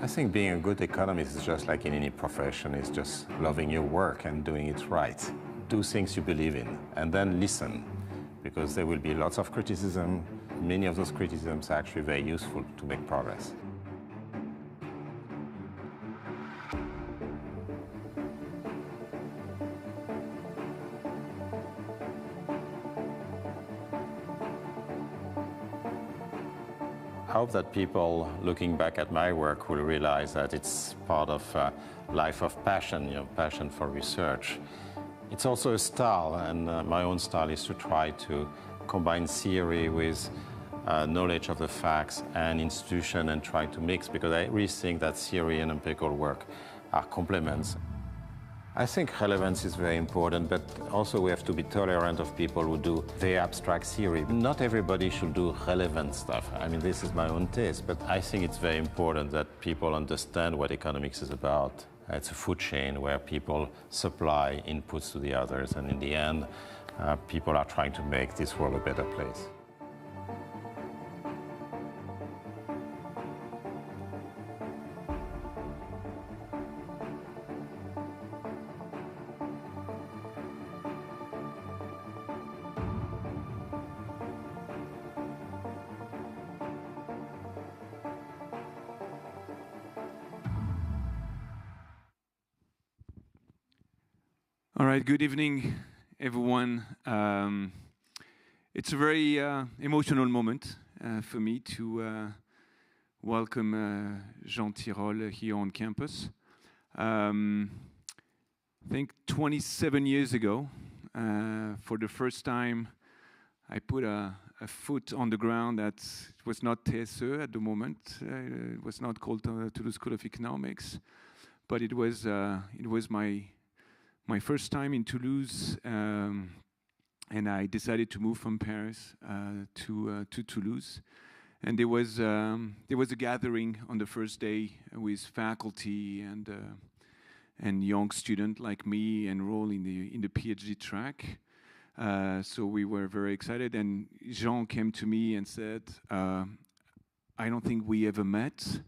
I think being a good economist is just like in any profession, is just loving your work and doing it right. Do things you believe in, and then listen, because there will be lots of criticism. Many of those criticisms are actually very useful to make progress. I hope that people looking back at my work will realize that it's part of a life of passion, passion for research. It's also a style, and my own style is to try to combine theory with knowledge of the facts and institution and try to mix, because I really think that theory and empirical work are complements. I think relevance is very important, but also we have to be tolerant of people who do very abstract theory. Not everybody should do relevant stuff. I mean, this is my own taste, but I think it's very important that people understand what economics is about. It's a food chain where people supply inputs to the others, and in the end, people are trying to make this world a better place. All right, good evening, everyone. It's a very emotional moment for me to welcome Jean Tirol here on campus. I think 27 years ago, for the first time, I put a foot on the ground that was not TSE at the moment. It was not called Toulouse School of Economics, but it was my first time in Toulouse, and I decided to move from Paris to Toulouse. And there was a gathering on the first day with faculty and young students like me enrolled in the PhD track. So we were very excited. And Jean came to me and said, "I don't think we ever met.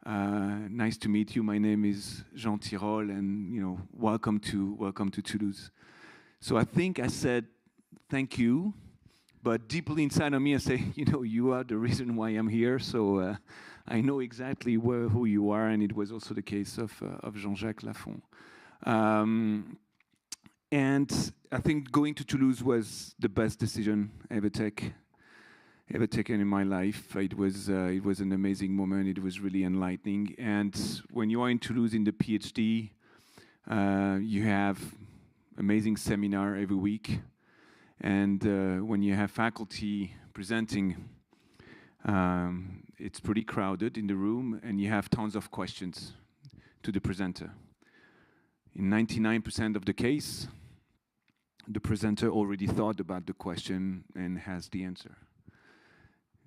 Nice to meet you. My name is Jean Tirol, and welcome to Toulouse." So I think I said thank you, but deeply inside of me I say, you are the reason why I'm here. So I know exactly who you are, and it was also the case of Jean-Jacques Lafont. And I think going to Toulouse was the best decision I ever taken in my life. It was an amazing moment. It was really enlightening. And when you are in Toulouse in the PhD, you have amazing seminar every week. And when you have faculty presenting, it's pretty crowded in the room, and you have tons of questions to the presenter. In 99% of the case, the presenter already thought about the question and has the answer.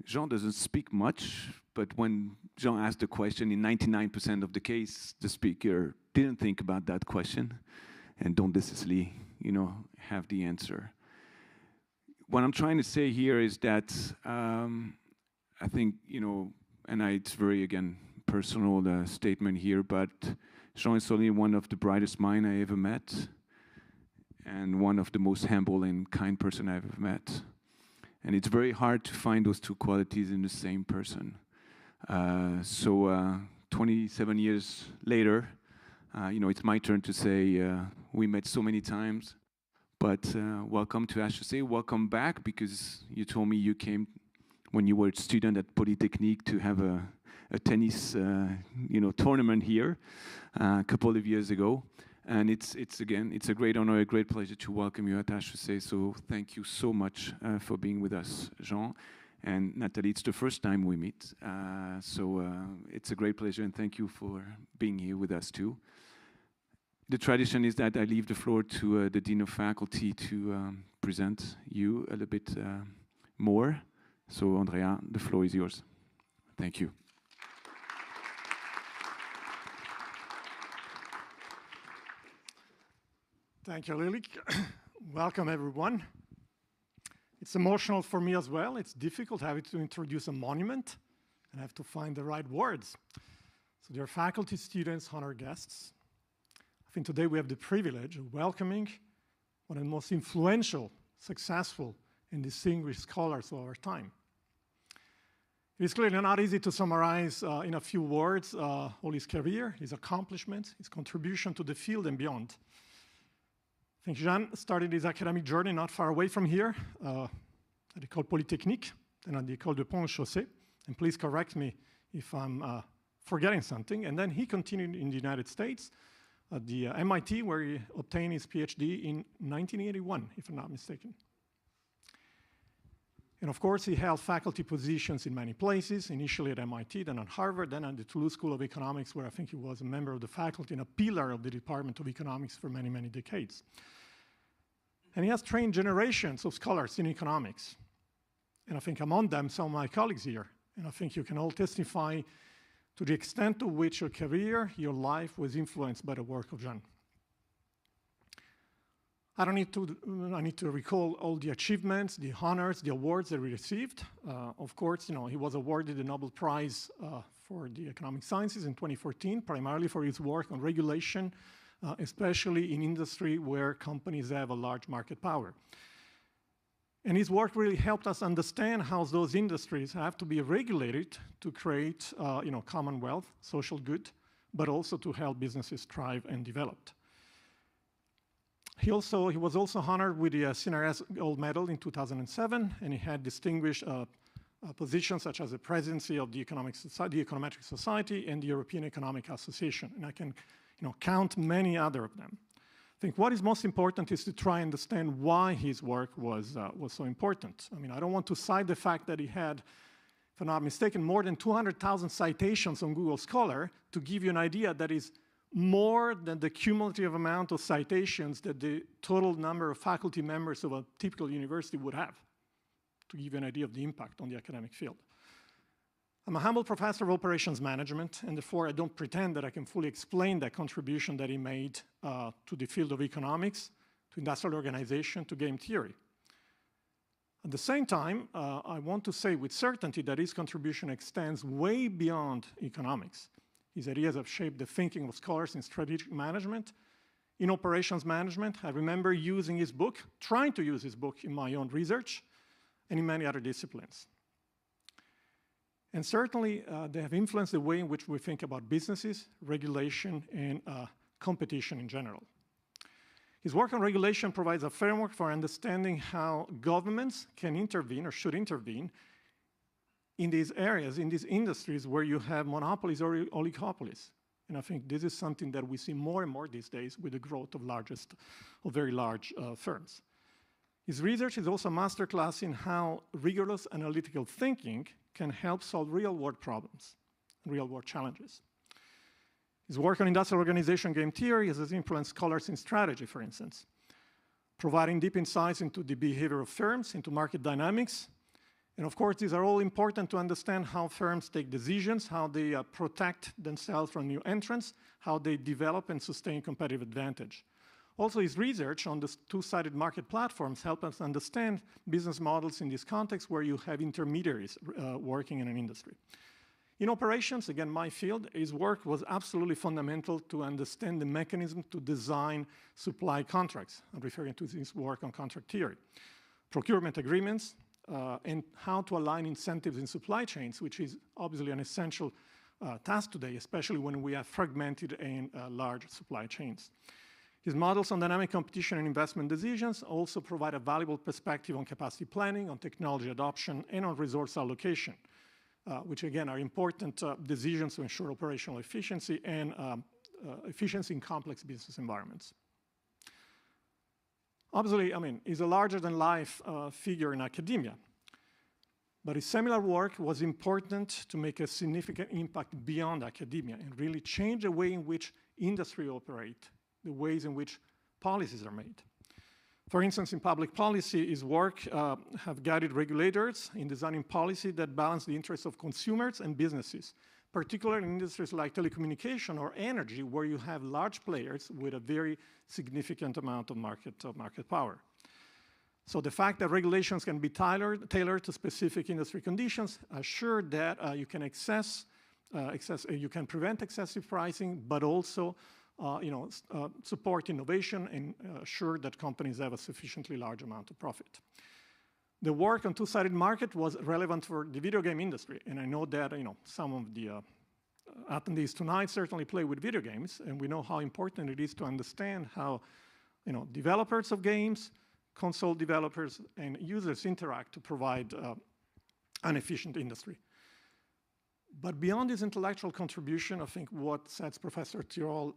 Jean doesn't speak much, but when Jean asked the question, in 99% of the case, the speaker didn't think about that question and don't necessarily, have the answer. What I'm trying to say here is that I think, it's very, again, personal statement here, but Jean is certainly one of the brightest minds I ever met and one of the most humble and kind person I've ever met. And it's very hard to find those two qualities in the same person. So 27 years later, it's my turn to say we met so many times, but welcome to HEC. Welcome back, because you told me you came when you were a student at Polytechnique to have a tennis tournament here a couple of years ago. And it's a great honor, a great pleasure to welcome you at HEC. So thank you so much for being with us, Jean. And Nathalie, it's the first time we meet. So it's a great pleasure, and thank you for being here with us too. The tradition is that I leave the floor to the Dean of Faculty to present you a little bit more. So Andrea, the floor is yours. Thank you. Thank you, Lilik. Welcome, everyone. It's emotional for me as well. It's difficult having to introduce a monument and have to find the right words. So dear faculty, students, honored guests, I think today we have the privilege of welcoming one of the most influential, successful, and distinguished scholars of our time. It is clearly not easy to summarize in a few words all his career, his accomplishments, his contribution to the field and beyond. I think Jean started his academic journey not far away from here, at the École Polytechnique, and at the École de Pont-Chaussée. And please correct me if I'm forgetting something. And then he continued in the United States at the MIT, where he obtained his PhD in 1981, if I'm not mistaken. And of course, he held faculty positions in many places, initially at MIT, then at Harvard, then at the Toulouse School of Economics, where I think he was a member of the faculty and a pillar of the Department of Economics for many, many decades. And he has trained generations of scholars in economics. And I think among them, some of my colleagues here. And I think you can all testify to the extent to which your career, your life was influenced by the work of Jean. I need to recall all the achievements, the honors, the awards that we received. Of course, he was awarded the Nobel Prize for the Economic Sciences in 2014, primarily for his work on regulation, especially in industry where companies have a large market power. And his work really helped us understand how those industries have to be regulated to create, common wealth, social good, but also to help businesses thrive and develop. He was also honored with the CNRS Gold Medal in 2007, and he had distinguished positions such as the presidency of the Econometric Society and the European Economic Association. And I can count many other of them. I think what is most important is to try and understand why his work was so important. I mean, I don't want to cite the fact that he had, if I'm not mistaken, more than 200,000 citations on Google Scholar to give you an idea that is more than the cumulative amount of citations that the total number of faculty members of a typical university would have, to give you an idea of the impact on the academic field. I'm a humble professor of operations management, and therefore I don't pretend that I can fully explain that contribution that he made to the field of economics, to industrial organization, to game theory. At the same time, I want to say with certainty that his contribution extends way beyond economics. His ideas have shaped the thinking of scholars in strategic management, in operations management. I remember using his book, trying to use his book in my own research, and in many other disciplines. And certainly, they have influenced the way in which we think about businesses, regulation, and competition in general. His work on regulation provides a framework for understanding how governments can intervene or should intervene in these areas, in these industries where you have monopolies or oligopolies. And I think this is something that we see more and more these days with the growth of very large firms. His research is also a masterclass in how rigorous analytical thinking can help solve real-world problems, real-world challenges. His work on industrial organization game theory has influenced scholars in strategy, for instance, providing deep insights into the behavior of firms, into market dynamics. And of course, these are all important to understand how firms take decisions, how they protect themselves from new entrants, how they develop and sustain competitive advantage. Also, his research on the two-sided market platforms help us understand business models in this context where you have intermediaries working in an industry. In operations, again, my field, his work was absolutely fundamental to understand the mechanism to design supply contracts. I'm referring to his work on contract theory. Procurement agreements, and how to align incentives in supply chains, which is obviously an essential task today, especially when we have fragmented and large supply chains. His models on dynamic competition and investment decisions also provide a valuable perspective on capacity planning, on technology adoption, and on resource allocation, which again are important decisions to ensure operational efficiency and efficiency in complex business environments. Obviously, I mean, he's a larger-than-life figure in academia, but his seminal work was important to make a significant impact beyond academia and really change the way in which industry operates, the ways in which policies are made. For instance, in public policy, his work have guided regulators in designing policy that balance the interests of consumers and businesses, particularly in industries like telecommunication or energy, where you have large players with a very significant amount of market power. So the fact that regulations can be tailored to specific industry conditions assure that you can access you can prevent excessive pricing, but also support innovation and assure that companies have a sufficiently large amount of profit. The work on two-sided market was relevant for the video game industry, and I know that some of the attendees tonight certainly play with video games, and we know how important it is to understand how developers of games, console developers, and users interact to provide an efficient industry. But beyond his intellectual contribution, I think what sets Professor Tirol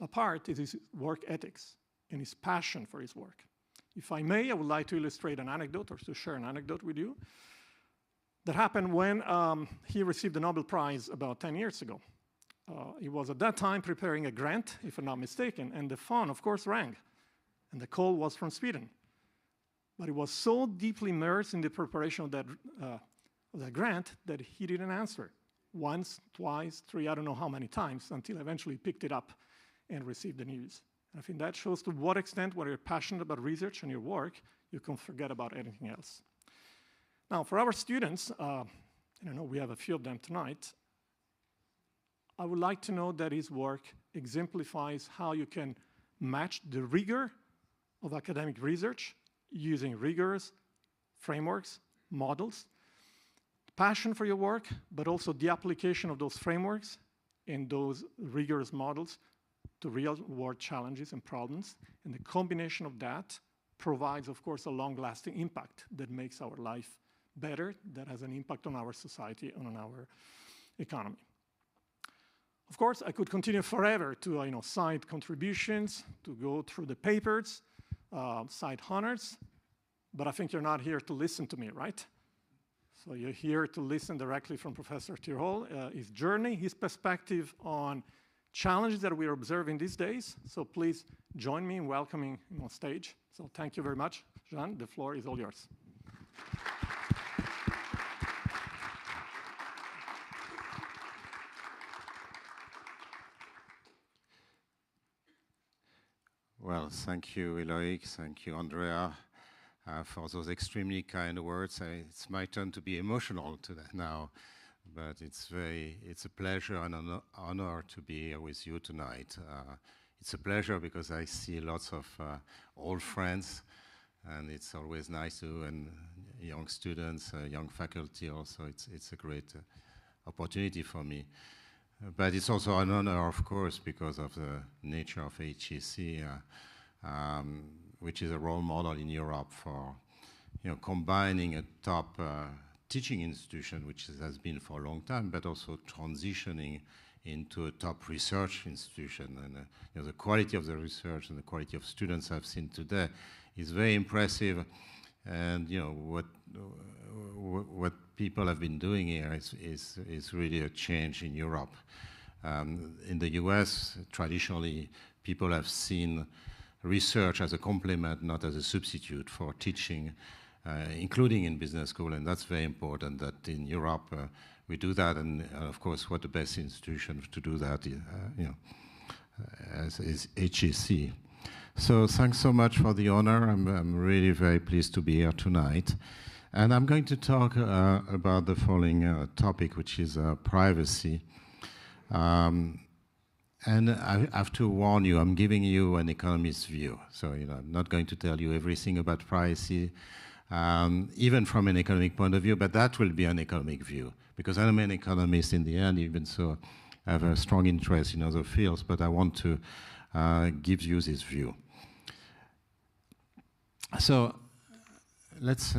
apart is his work ethics and his passion for his work. If I may, I would like to illustrate an anecdote or to share an anecdote with you that happened when he received the Nobel Prize about 10 years ago. He was at that time preparing a grant, if I'm not mistaken, and the phone, of course, rang, and the call was from Sweden. But he was so deeply immersed in the preparation of that grant that he didn't answer. Once, twice, three, I don't know how many times, until eventually he picked it up and received the news. And I think that shows to what extent, when you're passionate about research and your work, you can forget about anything else. Now, for our students, and I know we have a few of them tonight, I would like to know that his work exemplifies how you can match the rigor of academic research using rigorous frameworks, models, passion for your work, but also the application of those frameworks and those rigorous models to real-world challenges and problems. And the combination of that provides, of course, a long-lasting impact that makes our life better, that has an impact on our society and on our economy. Of course, I could continue forever to cite contributions, to go through the papers, cite honors, but I think you're not here to listen to me, right? So you're here to listen directly from Professor Tirol, his journey, his perspective on challenges that we are observing these days. So please join me in welcoming him on stage. So thank you very much. Jean, the floor is all yours. Well, thank you, Eloïc. Thank you, Andrea, for those extremely kind words. It's my turn to be emotional today now, but it's a pleasure and an honor to be here with you tonight. It's a pleasure because I see lots of old friends, and it's always nice to, and young students, young faculty also. It's a great opportunity for me. But it's also an honor, of course, because of the nature of HEC, which is a role model in Europe for combining a top teaching institution, which has been for a long time, but also transitioning into a top research institution. And the quality of the research and the quality of students I've seen today is very impressive. And what people have been doing here is really a change in Europe. In the US, traditionally, people have seen research as a complement, not as a substitute for teaching, including in business school, and that's very important that in Europe we do that, and of course, what the best institution to do that is HEC. So thanks so much for the honor. I'm really very pleased to be here tonight. And I'm going to talk about the following topic, which is privacy. And I have to warn you, I'm giving you an economist's view. So I'm not going to tell you everything about privacy, even from an economic point of view, but that will be an economic view. Because I'm an economist in the end, even so I have a strong interest in other fields, but I want to give you this view. So let's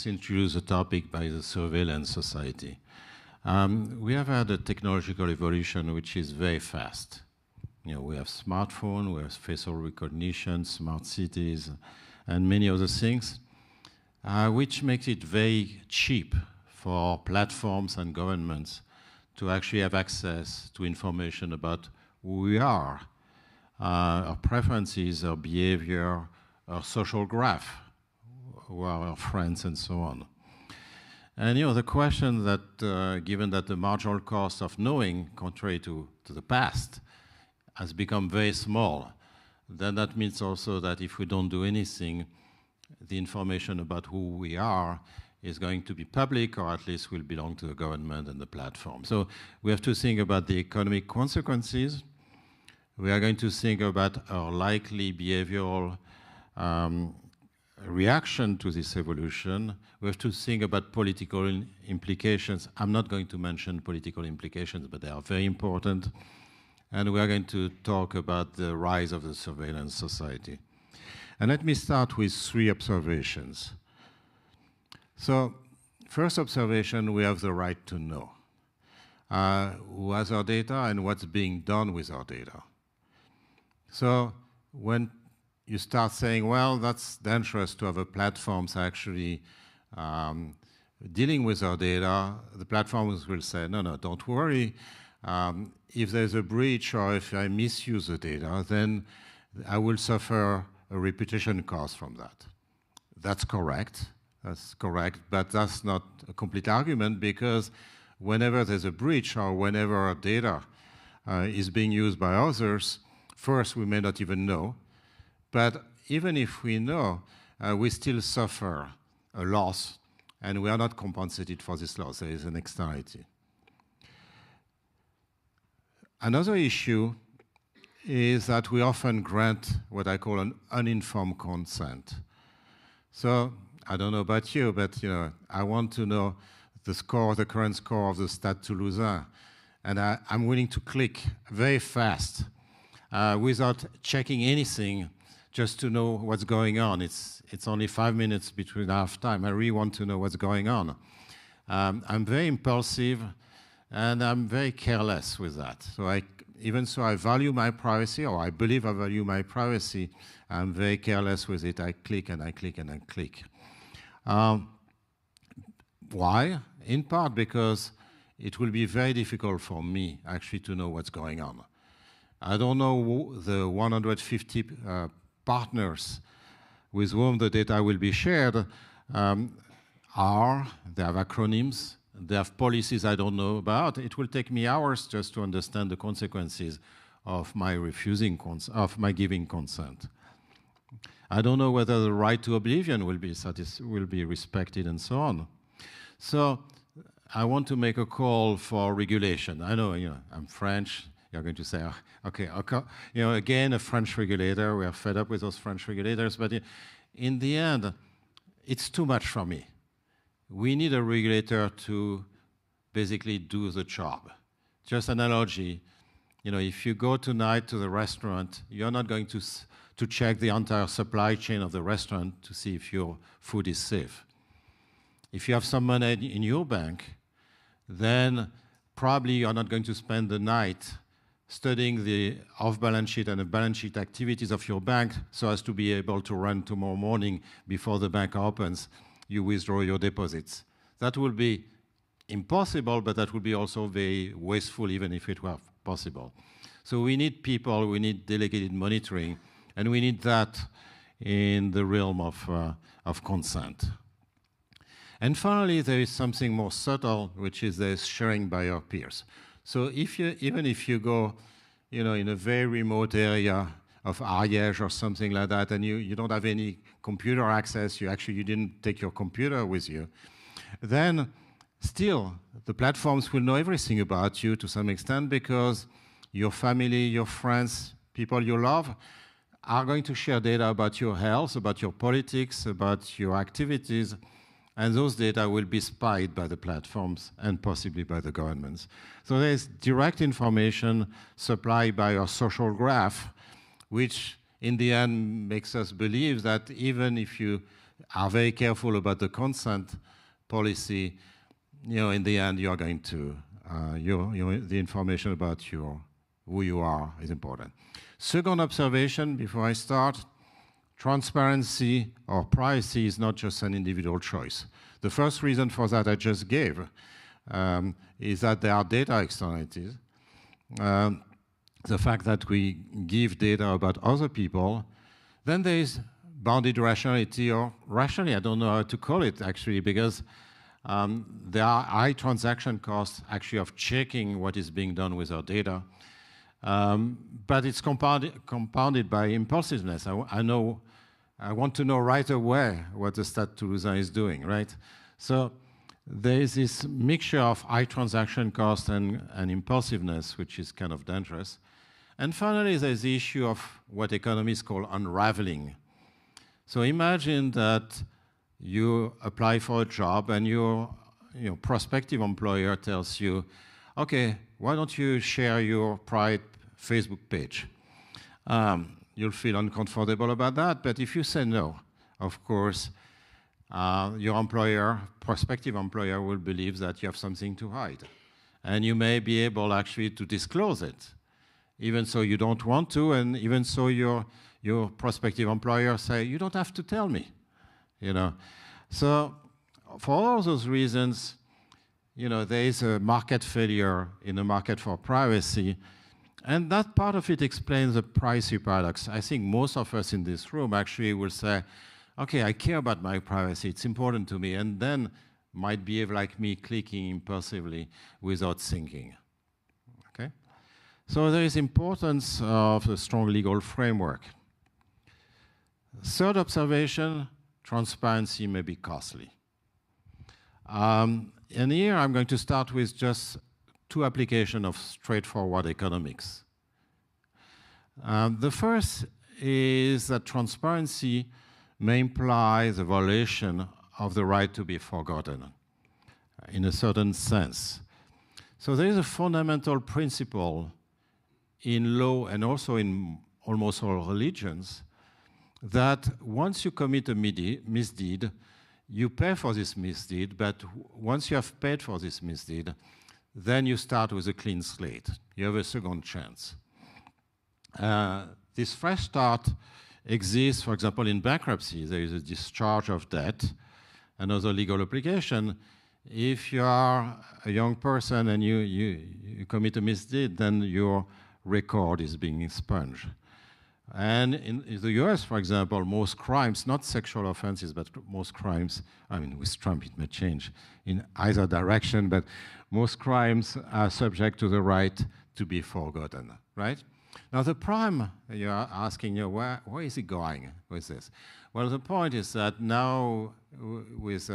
introduce the topic by the surveillance society. We have had a technological evolution which is very fast. We have smartphone, we have facial recognition, smart cities, and many other things, which makes it very cheap for platforms and governments to actually have access to information about who we are, our preferences, our behavior, our social graph, who are our friends, and so on. And the question that, given that the marginal cost of knowing, contrary to the past, has become very small, then that means also that if we don't do anything, the information about who we are is going to be public, or at least will belong to the government and the platform. So we have to think about the economic consequences. We are going to think about our likely behavioral reaction to this evolution. We have to think about political implications. I'm not going to mention political implications, but they are very important. And we are going to talk about the rise of the surveillance society. And let me start with 3 observations. So, first observation, we have the right to know who has our data and what's being done with our data. So, when you start saying, well, that's dangerous to have a platforms actually dealing with our data, the platforms will say, no, don't worry. If there's a breach or if I misuse the data, then I will suffer a reputation cost from that. That's correct, but that's not a complete argument, because whenever there's a breach or whenever our data is being used by others, first, we may not even know, but even if we know, we still suffer a loss, and we are not compensated for this loss. There is an externality. Another issue is that we often grant what I call an uninformed consent. So I don't know about you, but I want to know the current score of the Stade Toulousain, and I'm willing to click very fast without checking anything, just to know what's going on. It's only 5 minutes between half time. I really want to know what's going on. I'm very impulsive, and I'm very careless with that. So even though I value my privacy, or I believe I value my privacy, I'm very careless with it. I click and I click and I click. Why? In part because it will be very difficult for me actually to know what's going on. I don't know who the 150 partners with whom the data will be shared are. They have acronyms. They have policies I don't know about. It will take me hours just to understand the consequences of my giving consent. I don't know whether the right to oblivion will be respected, and so on. So I want to make a call for regulation. I know, I'm French. You're going to say, okay, again, a French regulator. We are fed up with those French regulators. But in the end, it's too much for me. We need a regulator to basically do the job. Just analogy, if you go tonight to the restaurant, you're not going to check the entire supply chain of the restaurant to see if your food is safe. If you have some money in your bank, then probably you're not going to spend the night studying the off-balance sheet and the balance sheet activities of your bank so as to be able to run tomorrow morning before the bank opens, you withdraw your deposits. That will be impossible, but that would be also very wasteful even if it were possible. So we need people, we need delegated monitoring, and we need that in the realm of consent. And finally, there is something more subtle, which is the sharing by your peers. So even if you go, in a very remote area of Ariège or something like that, and you don't have any computer access, you didn't take your computer with you, then still the platforms will know everything about you to some extent, because your family, your friends, people you love are going to share data about your health, about your politics, about your activities, and those data will be spied by the platforms and possibly by the governments. So there's direct information supplied by our social graph, which in the end makes us believe that even if you are very careful about the consent policy, in the end you are going to, the information about who you are is important. Second observation before I start, transparency or privacy is not just an individual choice. The first reason for that I just gave is that there are data externalities. The fact that we give data about other people, then there is bounded rationality, or rationally, I don't know how to call it actually, because there are high transaction costs actually of checking what is being done with our data. But it's compounded by impulsiveness. I want to know right away what the Stade Toulousain is doing, right? So there is this mixture of high transaction cost and impulsiveness, which is kind of dangerous. And finally, there's the issue of what economists call unraveling. So imagine that you apply for a job and your prospective employer tells you, okay, why don't you share your private Facebook page? You'll feel uncomfortable about that, but if you say no, of course, your prospective employer will believe that you have something to hide. And you may be able actually to disclose it, even so you don't want to, and even so your prospective employer say, you don't have to tell me, So for all those reasons, there is a market failure in the market for privacy, and that part of it explains the privacy paradox. I think most of us in this room actually will say, okay, I care about my privacy, it's important to me, and then might behave like me, clicking impulsively without thinking, okay? So there is importance of a strong legal framework. Third observation, transparency may be costly. And here I'm going to start with just two applications of straightforward economics. The first is that transparency may imply the violation of the right to be forgotten in a certain sense. So there is a fundamental principle in law and also in almost all religions that once you commit a misdeed, you pay for this misdeed, but once you have paid for this misdeed, then you start with a clean slate. You have a second chance. This fresh start exists, for example, in bankruptcy. There is a discharge of debt. Another legal application, if you are a young person and you commit a misdeed, then your record is being expunged. And in the US, for example, most crimes, not sexual offenses, but most crimes, I mean, with Trump it may change in either direction, but most crimes are subject to the right to be forgotten, right? Now, the problem you're asking, where is it going with this? Well, the point is that now, with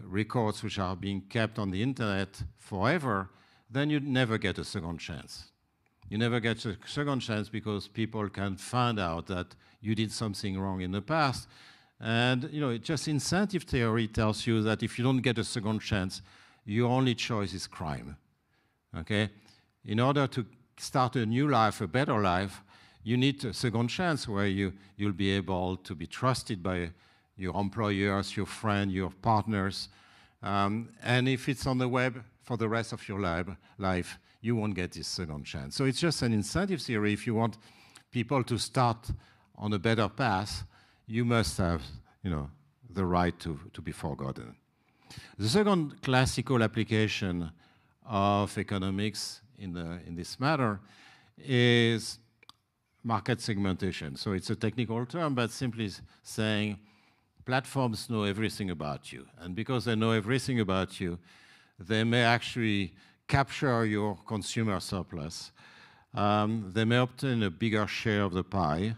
records which are being kept on the internet forever, then you never get a second chance. You never get a second chance because people can find out that you did something wrong in the past. And, just incentive theory tells you that if you don't get a second chance, your only choice is crime, okay? In order to start a new life, a better life, you need a second chance where you'll be able to be trusted by your employers, your friends, your partners. And if it's on the web for the rest of your life, you won't get this second chance. So it's just an incentive theory. If you want people to start on a better path, you must have, the right to be forgotten. The second classical application of economics in this matter is market segmentation. So it's a technical term, but simply saying platforms know everything about you. And because they know everything about you, they may actually capture your consumer surplus. They may obtain a bigger share of the pie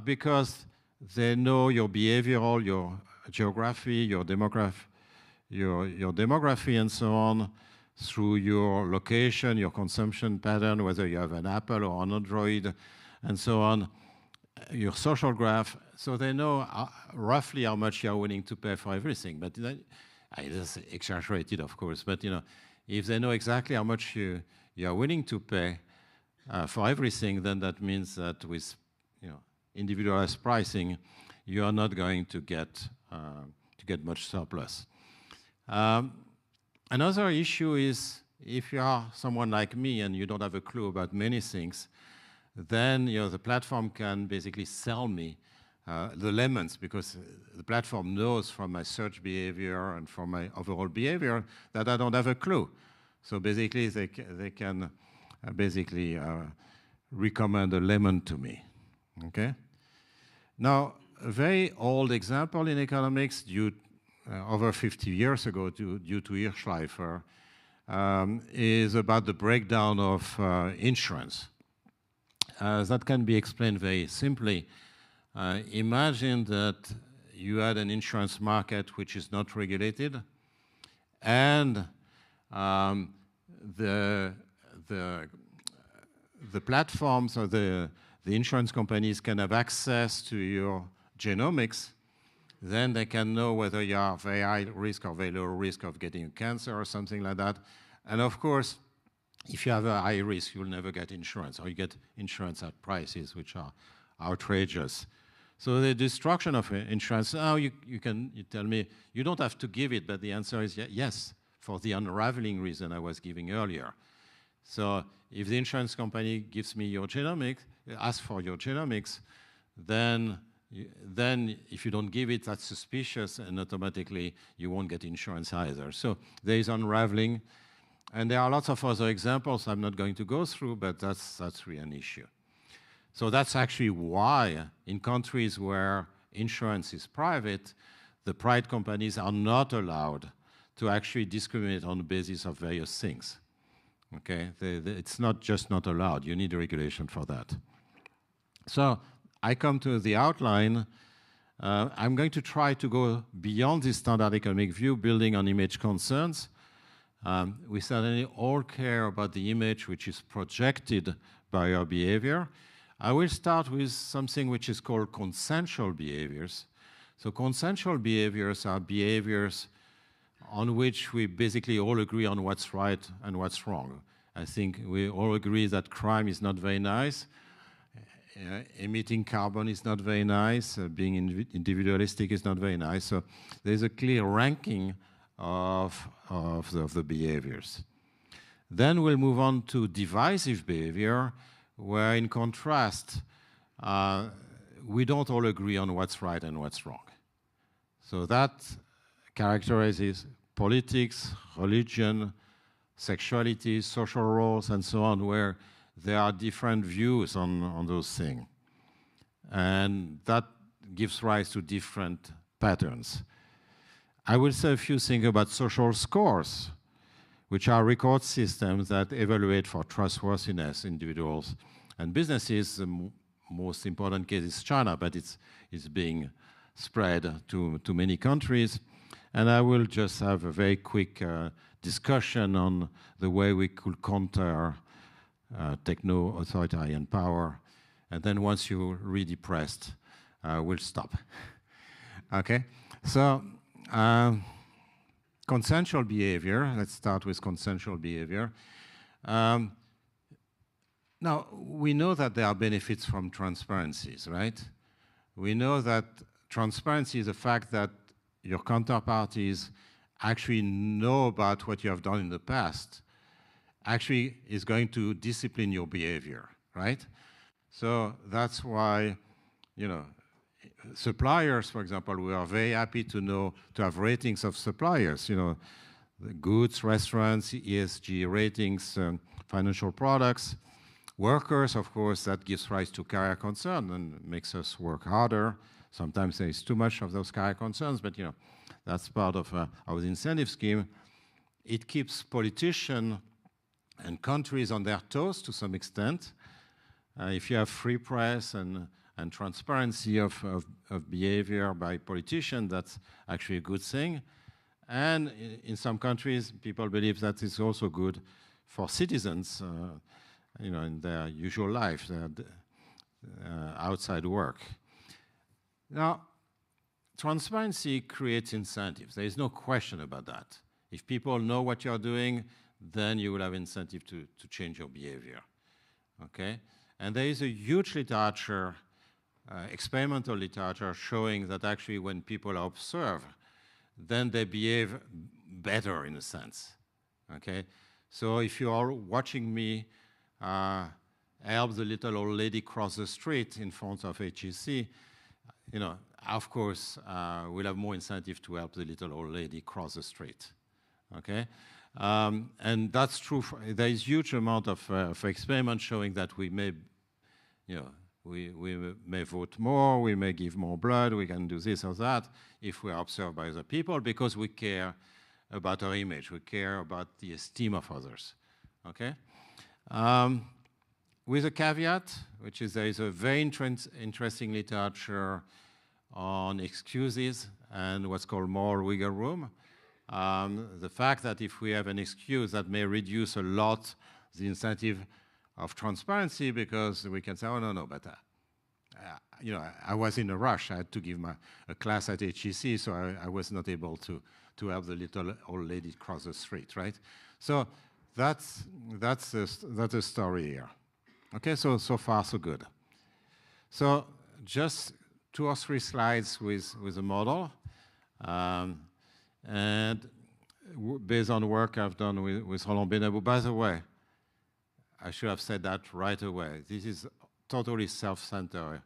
because they know your behavioral, your geography, your demography, and so on, through your location, your consumption pattern, whether you have an Apple or an Android, and so on, your social graph. So they know roughly how much you are willing to pay for everything. But it's exaggerated, of course. But if they know exactly how much you are willing to pay for everything, then that means that with individualized pricing, you are not going to get much surplus. Another issue is if you are someone like me and you don't have a clue about many things, then the platform can basically sell me the lemons, because the platform knows from my search behavior and from my overall behavior that I don't have a clue. So basically, they can recommend a lemon to me. Okay. Now, a very old example in economics, over 50 years ago, due to Hirschleifer, is about the breakdown of insurance. That can be explained very simply. Imagine that you had an insurance market which is not regulated, and the platforms or the insurance companies can have access to your genomics, then they can know whether you are very high risk or very low risk of getting cancer or something like that. And of course, if you have a high risk, you'll never get insurance, or you get insurance at prices which are outrageous. So the destruction of insurance, now you tell me, you don't have to give it, but the answer is yes, for the unraveling reason I was giving earlier. So if the insurance company gives me your genomics, asks for your genomics, then if you don't give it, that's suspicious, and automatically you won't get insurance either. So there is unraveling, and there are lots of other examples I'm not going to go through, but that's really an issue. So that's actually why in countries where insurance is private, the private companies are not allowed to actually discriminate on the basis of various things. Okay, it's not just not allowed. You need a regulation for that. So I come to the outline. I'm going to try to go beyond this standard economic view, building on image concerns. We certainly all care about the image which is projected by our behavior. I will start with something which is called consensual behaviors. So consensual behaviors are behaviors on which we basically all agree on what's right and what's wrong. I think we all agree that crime is not very nice. Emitting carbon is not very nice. Being individualistic is not very nice. So there's a clear ranking of the behaviors. Then we'll move on to divisive behavior, where in contrast, we don't all agree on what's right and what's wrong. So that characterizes politics, religion, sexuality, social roles, and so on, where there are different views on those things. And that gives rise to different patterns. I will say a few things about social scores, which are record systems that evaluate for trustworthiness individuals and businesses. The most important case is China, but it's being spread to many countries. And I will just have a very quick discussion on the way we could counter techno-authoritarian power. And then once you're really depressed, we'll stop. Okay? So, consensual behavior. Let's start with consensual behavior. Now, we know that there are benefits from transparencies, right? We know that transparency is the fact that your counterparties actually know about what you have done in the past, actually is going to discipline your behavior, right? So that's why, suppliers, for example, we are very happy to have ratings of suppliers, the goods, restaurants, ESG ratings, financial products. Workers, of course, that gives rise to career concern and makes us work harder. Sometimes there is too much of those career concerns, but that's part of our incentive scheme. It keeps politicians and countries on their toes to some extent. If you have free press and transparency of behavior by politicians, that's actually a good thing. And in some countries, people believe that it's also good for citizens, in their usual life, outside work. Now, transparency creates incentives. There is no question about that. If people know what you're doing, then you will have incentive to change your behavior. Okay? And there is a huge literature, experimental literature, showing that actually when people observe, then they behave better in a sense. Okay? So if you are watching me help the little old lady cross the street in front of HEC, of course, we'll have more incentive to help the little old lady cross the street. Okay? And that's true. There is huge amount of experiments showing that we may, we may vote more, we may give more blood, we can do this or that if we are observed by other people, because we care about our image, we care about the esteem of others. Okay? With a caveat, which is there is a very interesting literature on excuses and what's called moral wiggle room. The fact that if we have an excuse, that may reduce a lot the incentive of transparency, because we can say, oh, no, but you know, I was in a rush. I had to give a class at HEC, so I was not able to help the little old lady cross the street, right? So that's a story here. Okay, so far so good. So just 2 or 3 slides with a model, and based on work I've done with Roland Benabou. By the way, I should have said that right away. This is totally self-centered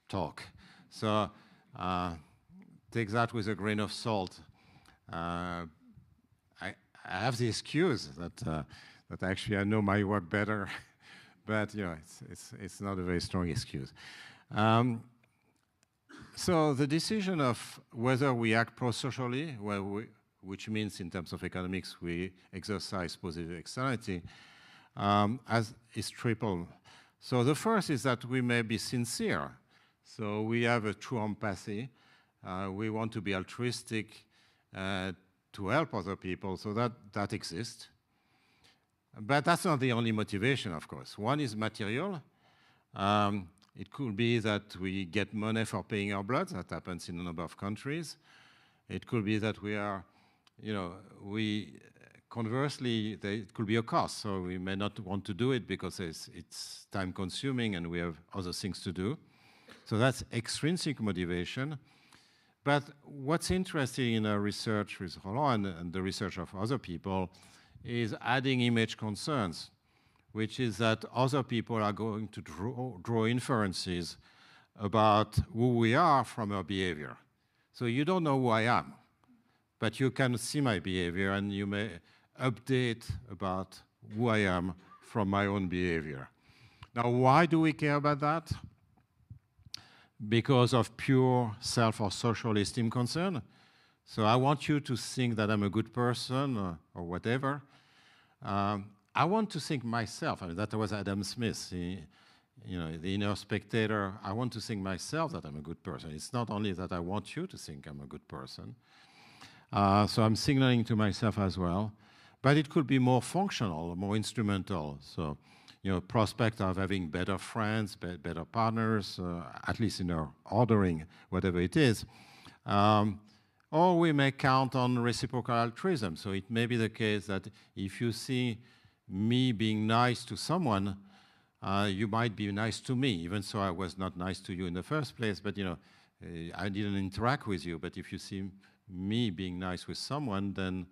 talk. So take that with a grain of salt. I have the excuse that actually I know my work better, but you know, it's not a very strong excuse. So the decision of whether we act pro-socially, which means in terms of economics we exercise positive externality, is triple. So the first is that we may be sincere. So we have a true empathy. We want to be altruistic to help other people, so that exists. But that's not the only motivation, of course. One is material. It could be that we get money for paying our blood. That happens in a number of countries. It could be that we are, you know, conversely, it could be a cost. So we may not want to do it because it's time consuming and we have other things to do. So that's extrinsic motivation. But what's interesting in our research with Roland and the research of other people is adding image concerns, which is that other people are going to draw inferences about who we are from our behavior. So you don't know who I am, but you can see my behavior and you may update about who I am from my own behavior. Now, why do we care about that? Because of pure self or social esteem concern. So I want you to think that I'm a good person or whatever. I want to think myself. I mean, that was Adam Smith, you know, the inner spectator. I want to think myself that I'm a good person. It's not only that I want you to think I'm a good person. So I'm signaling to myself as well. But it could be more functional, more instrumental. So, you know, prospect of having better friends, better partners, at least in our ordering, whatever it is. Or we may count on reciprocal altruism. So it may be the case that if you see me being nice to someone, you might be nice to me, even so I was not nice to you in the first place, but you know, I didn't interact with you, but if you see me being nice with someone, then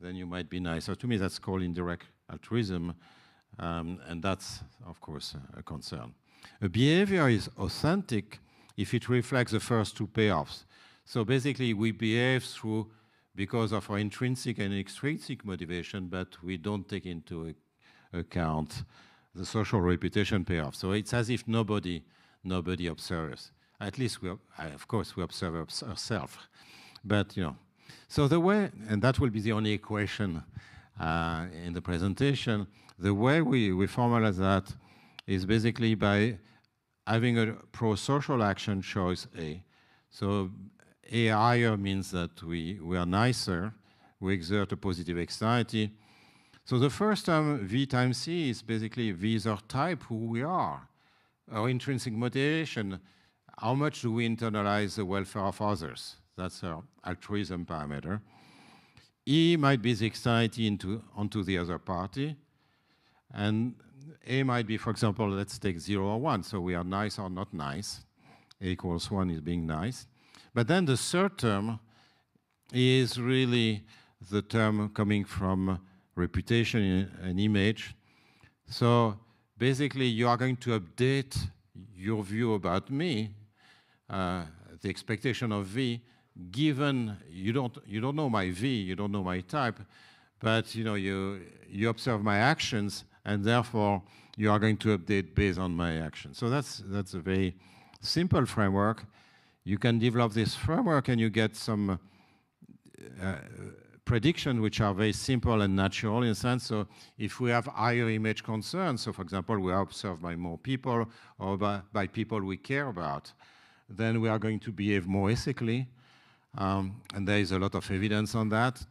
you might be nicer to me. That's called indirect altruism, and that's, of course, a concern. A behavior is authentic if it reflects the first 2 payoffs. So basically, we behave because of our intrinsic and extrinsic motivation, but we don't take into account the social reputation payoff. So it's as if nobody observes. At least of course, we observe ourselves. But, you know, so the way, and that will be the only equation in the presentation, the way we formalize that is basically by having a pro-social action choice A. So A higher means that we are nicer, we exert a positive externality. So the first term, V times C, is basically V is our type, who we are, our intrinsic motivation. How much do we internalize the welfare of others? That's our altruism parameter. E might be the externality onto the other party. And A might be, for example, let's take 0 or 1. So we are nice or not nice. A equals 1 is being nice. But then the third term is really the term coming from reputation and image. So basically, you are going to update your view about me, the expectation of V, given you don't know my V, you don't know my type, but you know you observe my actions, and therefore you are going to update based on my actions. So that's a very simple framework. You can develop this framework and you get some predictions which are very simple and natural in a sense. So if we have higher image concerns, so for example, we are observed by more people or by people we care about, then we are going to behave more ethically. And there is a lot of evidence on that.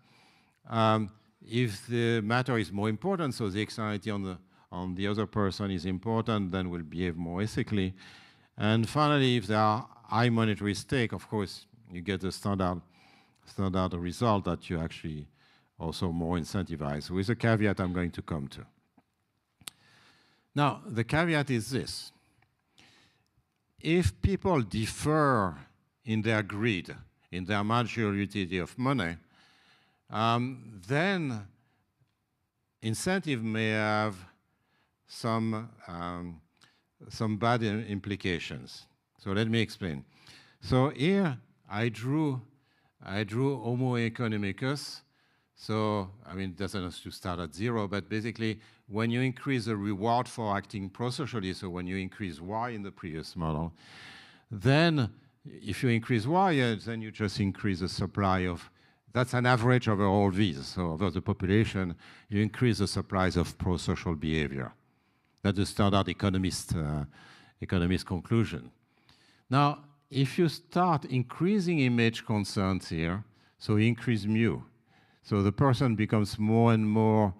If the matter is more important, so the externality on the other person is important, then we'll behave more ethically. And finally, if there are high monetary stake, of course, you get the standard result that you actually also more incentivized, with a caveat I'm going to come to. Now, the caveat is this. If people differ in their greed, in their marginal utility of money, then incentive may have some bad implications. So let me explain. So here I drew Homo economicus. So, I mean, it doesn't have to start at zero, but basically, when you increase the reward for acting prosocially, so when you increase Y in the previous model, then if you increase Y, then you just increase the supply of, that's an average over all these. So over the population, you increase the supplies of prosocial behavior. That's the standard economist conclusion. Now, if you start increasing image concerns here, so increase mu, so the person becomes more and more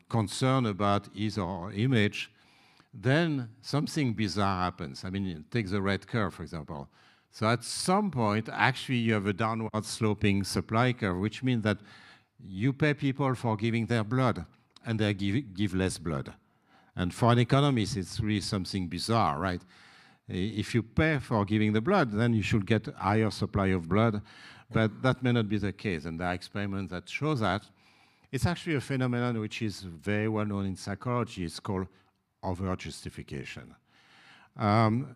concerned about his or her image, then something bizarre happens. I mean, take the red curve, for example. So at some point, actually, you have a downward sloping supply curve, which means that you pay people for giving their blood, and they give less blood. And for an economist, it's really something bizarre, right? If you pay for giving the blood, then you should get a higher supply of blood, but that may not be the case, and there are experiments that show that. It's actually a phenomenon which is very well known in psychology. It's called over-justification. And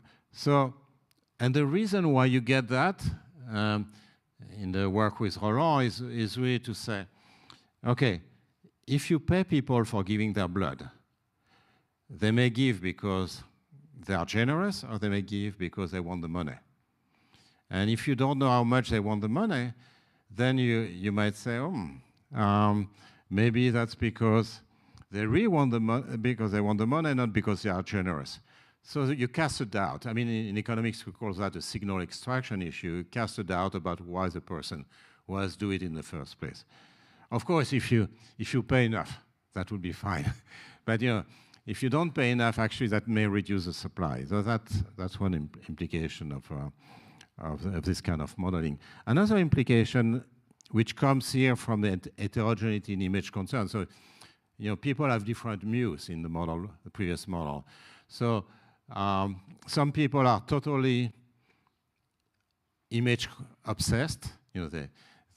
the reason why you get that in the work with Roland is really to say, okay, if you pay people for giving their blood, they may give because they are generous, or they may give because they want the money. And if you don't know how much they want the money, then you might say, maybe that's because they really want the money, because they want the money, not because they are generous. So you cast a doubt. I mean, in economics, we call that a signal extraction issue. You cast a doubt about why the person was doing it in the first place. Of course, if you pay enough, that would be fine. But if you don't pay enough, actually, that may reduce the supply. So that's one implication of this kind of modeling. Another implication, which comes here from the heterogeneity in image concern. So, people have different mu's in the model, the previous model. So, some people are totally image obsessed.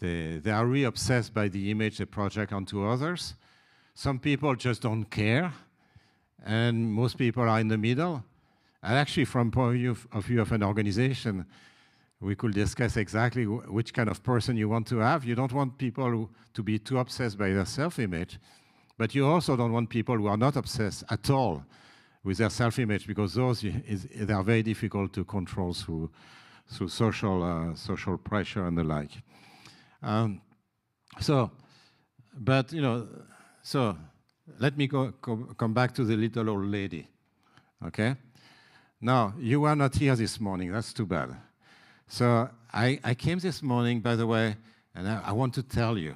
They are really obsessed by the image they project onto others. Some people just don't care, and most people are in the middle. And actually, from point of view of an organization, we could discuss exactly which kind of person you want to have. You don't want people to be too obsessed by their self-image, but you also don't want people who are not obsessed at all with their self-image, because those they are very difficult to control through social pressure and the like. So let me come back to the little old lady. Okay. Now, you were not here this morning. That's too bad. So I came this morning, by the way, and I want to tell you,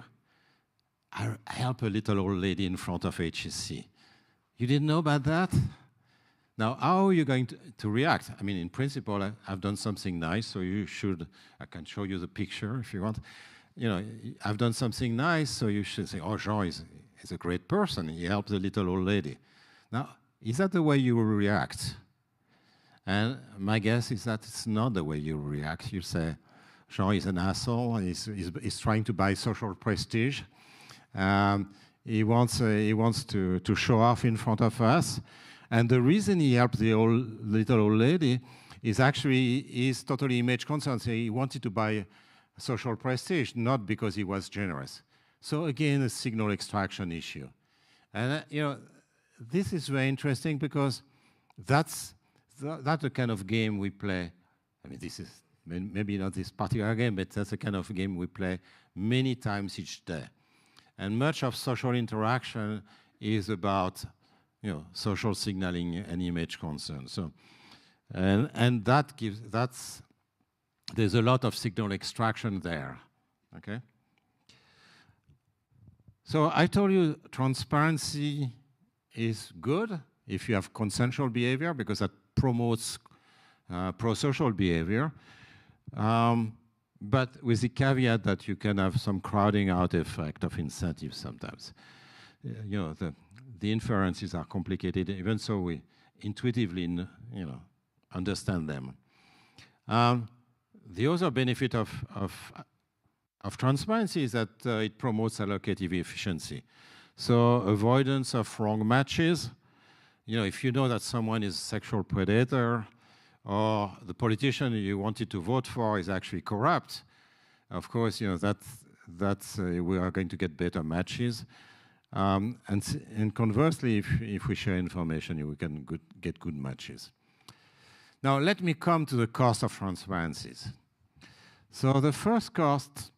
I helped a little old lady in front of HEC. You didn't know about that? Now, how are you going to react? I mean, in principle, I've done something nice, so you should, I can show you the picture if you want. I've done something nice, so you should say, oh, Jean is a great person. He helped the little old lady. Now, is that the way you will react? And my guess is that it's not the way you react. You say, Jean is an asshole. He's trying to buy social prestige. He wants to show off in front of us. And the reason he helped the little old lady is actually he's totally image concerned. So he wanted to buy social prestige, not because he was generous. So again, a signal extraction issue. And this is very interesting because that's the kind of game we play. I mean, this is maybe not this particular game, but that's the kind of game we play many times each day. And much of social interaction is about social signaling and image concern. So And there's a lot of signal extraction there, okay? So I told you transparency is good if you have consensual behavior, because that promotes pro-social behavior. But with the caveat that you can have some crowding out effect of incentives sometimes. You know, the inferences are complicated, even so we intuitively, understand them. The other benefit of transparency is that it promotes allocative efficiency. So avoidance of wrong matches. If you know that someone is a sexual predator, or the politician you wanted to vote for is actually corrupt, of course, we are going to get better matches. And conversely, if we share information, we can get good matches. Now, let me come to the cost of transparencies. So the first cost,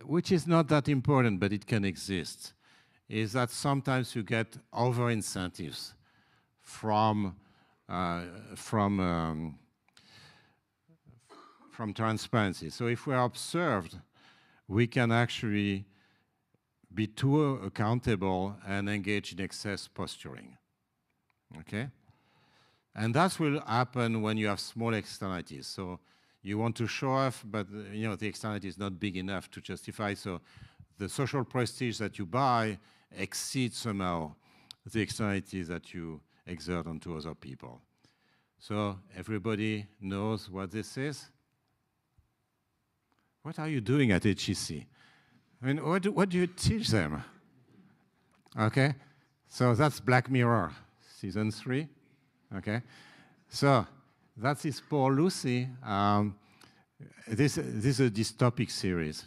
which is not that important, but it can exist, is that sometimes you get over-incentives from transparency. So if we're observed, we can actually be too accountable and engage in excess posturing, okay? And that will happen when you have small externalities. So you want to show off, but the externality is not big enough to justify. So the social prestige that you buy exceeds somehow the externalities that you exert onto other people. So everybody knows what this is? What are you doing at HEC? I mean, what do you teach them? Okay, so that's Black Mirror, season 3. Okay, so that is poor Lucy. This is a dystopic series,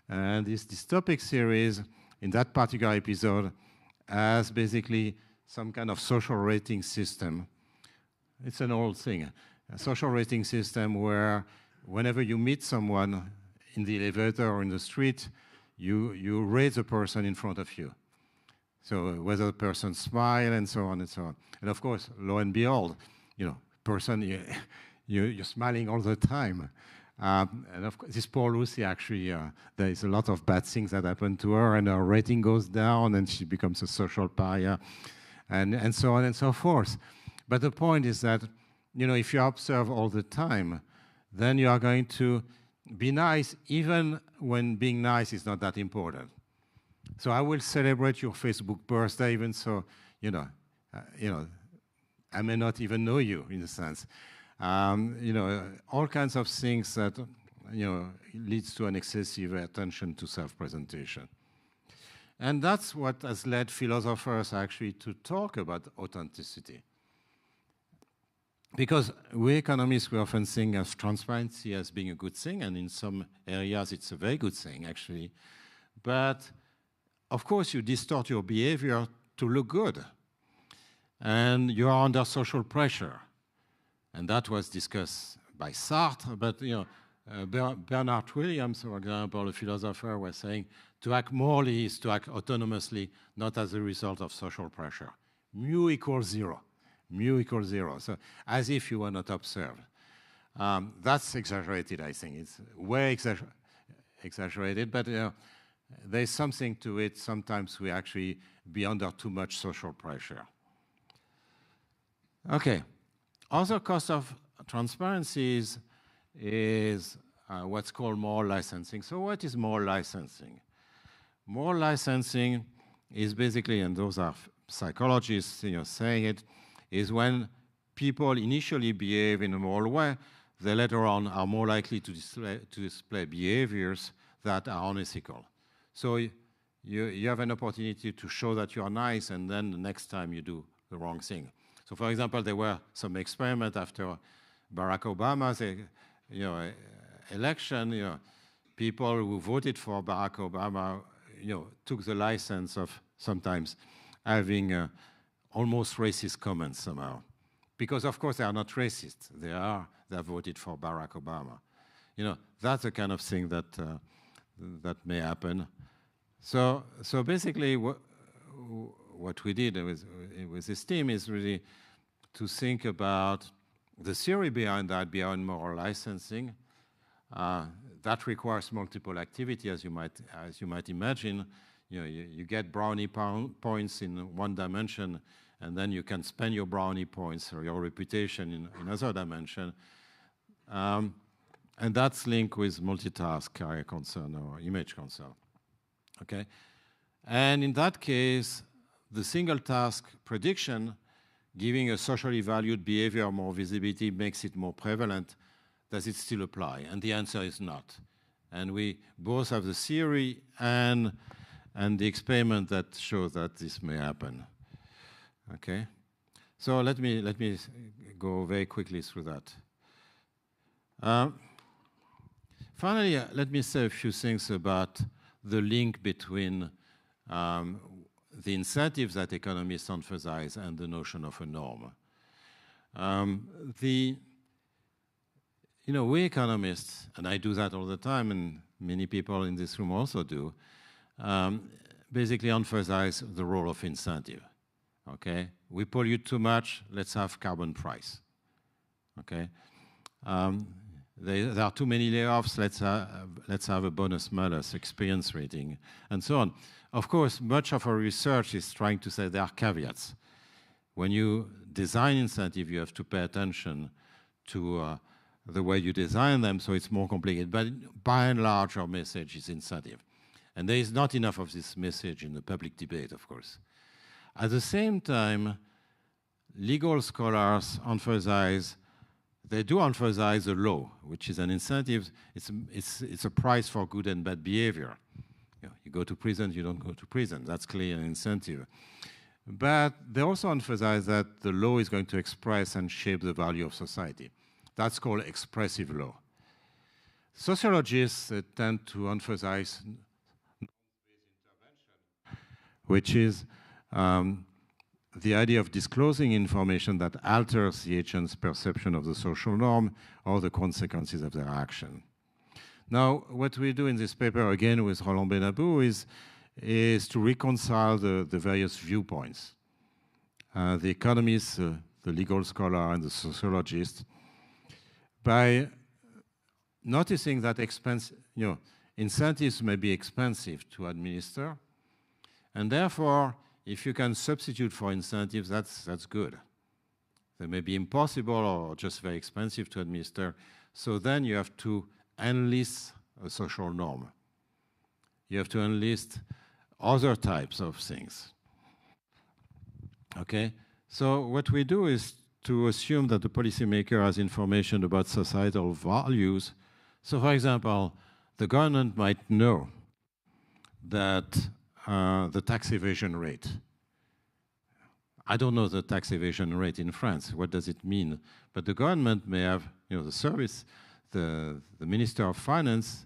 and this dystopic series, in that particular episode, has basically some kind of social rating system. It's an old thing, a social rating system where whenever you meet someone in the elevator or in the street, you rate the person in front of you. So whether the person smiles and so on and so on. And of course, lo and behold, person, you're smiling all the time. And of course, this poor Lucy, actually, there is a lot of bad things that happen to her, and her rating goes down, and she becomes a social pariah, and so on and so forth. But the point is that, if you observe all the time, then you are going to be nice, even when being nice is not that important. So I will celebrate your Facebook birthday, even so, I may not even know you, in a sense. All kinds of things that, leads to an excessive attention to self-presentation. And that's what has led philosophers actually to talk about authenticity. Because we economists, we often think of transparency as being a good thing, and in some areas it's a very good thing, actually. But of course, you distort your behavior to look good. And you are under social pressure. And that was discussed by Sartre, but Bernard Williams, for example, a philosopher, was saying to act morally is to act autonomously, not as a result of social pressure. Mu equals 0. Mu equals 0. So as if you were not observed. That's exaggerated, I think. It's way exaggerated, but there's something to it. Sometimes we actually be under too much social pressure. Okay. Other cost of transparency is what's called moral licensing. So what is moral licensing? Moral licensing is basically, and those are psychologists saying it, is when people initially behave in a moral way, they later on are more likely to display behaviors that are unethical. So you have an opportunity to show that you are nice, and then the next time you do the wrong thing. So, for example, there were some experiments after Barack Obama's election. People who voted for Barack Obama, took the license of sometimes having almost racist comments somehow, because of course they are not racist. They voted for Barack Obama. That's the kind of thing that that may happen. So basically, what we did with this team is really to think about the theory behind that, behind moral licensing, that requires multiple activity, as you might imagine. You get brownie points in one dimension, and then you can spend your brownie points or your reputation in another dimension. And that's linked with multitask carrier concern or image concern. Okay? And in that case, the single task prediction, giving a socially valued behavior more visibility, makes it more prevalent. Does it still apply? And the answer is not. And we both have the theory and the experiment that shows that this may happen. Okay? So let me go very quickly through that. Finally, let me say a few things about the link between the incentives that economists emphasize and the notion of a norm. We economists, and I do that all the time, and many people in this room also do, basically emphasize the role of incentive. Okay? We pollute too much, let's have carbon price. Okay? There are too many layoffs, let's have a bonus-malus, experience rating, and so on. Of course, much of our research is trying to say there are caveats. When you design incentive, you have to pay attention to the way you design them, so it's more complicated. But by and large, our message is incentive. And there is not enough of this message in the public debate, of course. At the same time, legal scholars emphasize, they do emphasize the law, which is an incentive. It's a price for good and bad behavior. You go to prison, you don't go to prison. That's clearly an incentive. But they also emphasize that the law is going to express and shape the value of society. That's called expressive law. Sociologists tend to emphasize norms-based intervention, which is the idea of disclosing information that alters the agent's perception of the social norm or the consequences of their action. Now, what we do in this paper, again with Roland Benabou, is to reconcile the various viewpoints. The economists, the legal scholar, and the sociologist, by noticing that incentives may be expensive to administer, and therefore, if you can substitute for incentives, that's good. They may be impossible or just very expensive to administer, so then you have to enlist a social norm. You have to enlist other types of things. Okay? So what we do is to assume that the policymaker has information about societal values. So for example, the government might know that the tax evasion rate. I don't know the tax evasion rate in France. What does it mean? But the government may have, the service, the Minister of Finance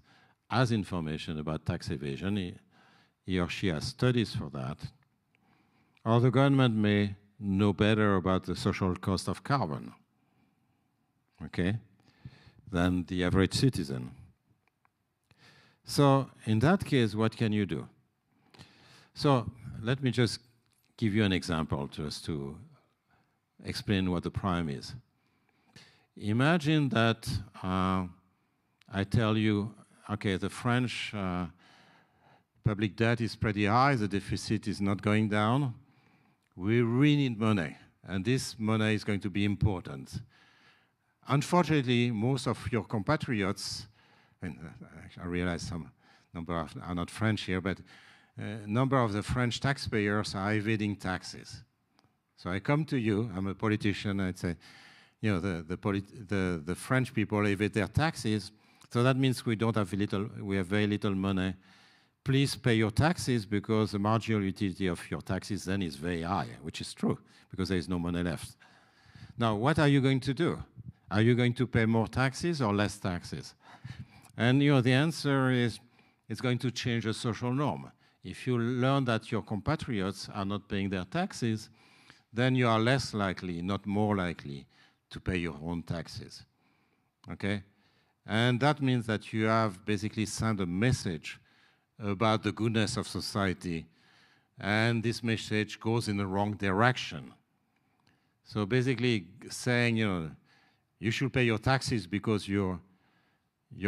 has information about tax evasion. He or she has studies for that. Or the government may know better about the social cost of carbon, okay, than the average citizen. So in that case, what can you do? So let me just give you an example just to explain what the problem is. Imagine that I tell you, okay, the French public debt is pretty high, the deficit is not going down. We really need money, and this money is going to be important. Unfortunately, most of your compatriots, and I realize some number are not French here, but a number of the French taxpayers are evading taxes. So I come to you, I'm a politician, I'd say, the French people evade their taxes, so that means we have very little money. Please pay your taxes because the marginal utility of your taxes then is very high, which is true, because there is no money left. Now, what are you going to do? Are you going to pay more taxes or less taxes? And the answer is it's going to change the social norm. If you learn that your compatriots are not paying their taxes, then you are less likely, not more likely, to pay your own taxes. Okay? And that means that you have basically sent a message about the goodness of society, and this message goes in the wrong direction. So basically saying, you should pay your taxes because your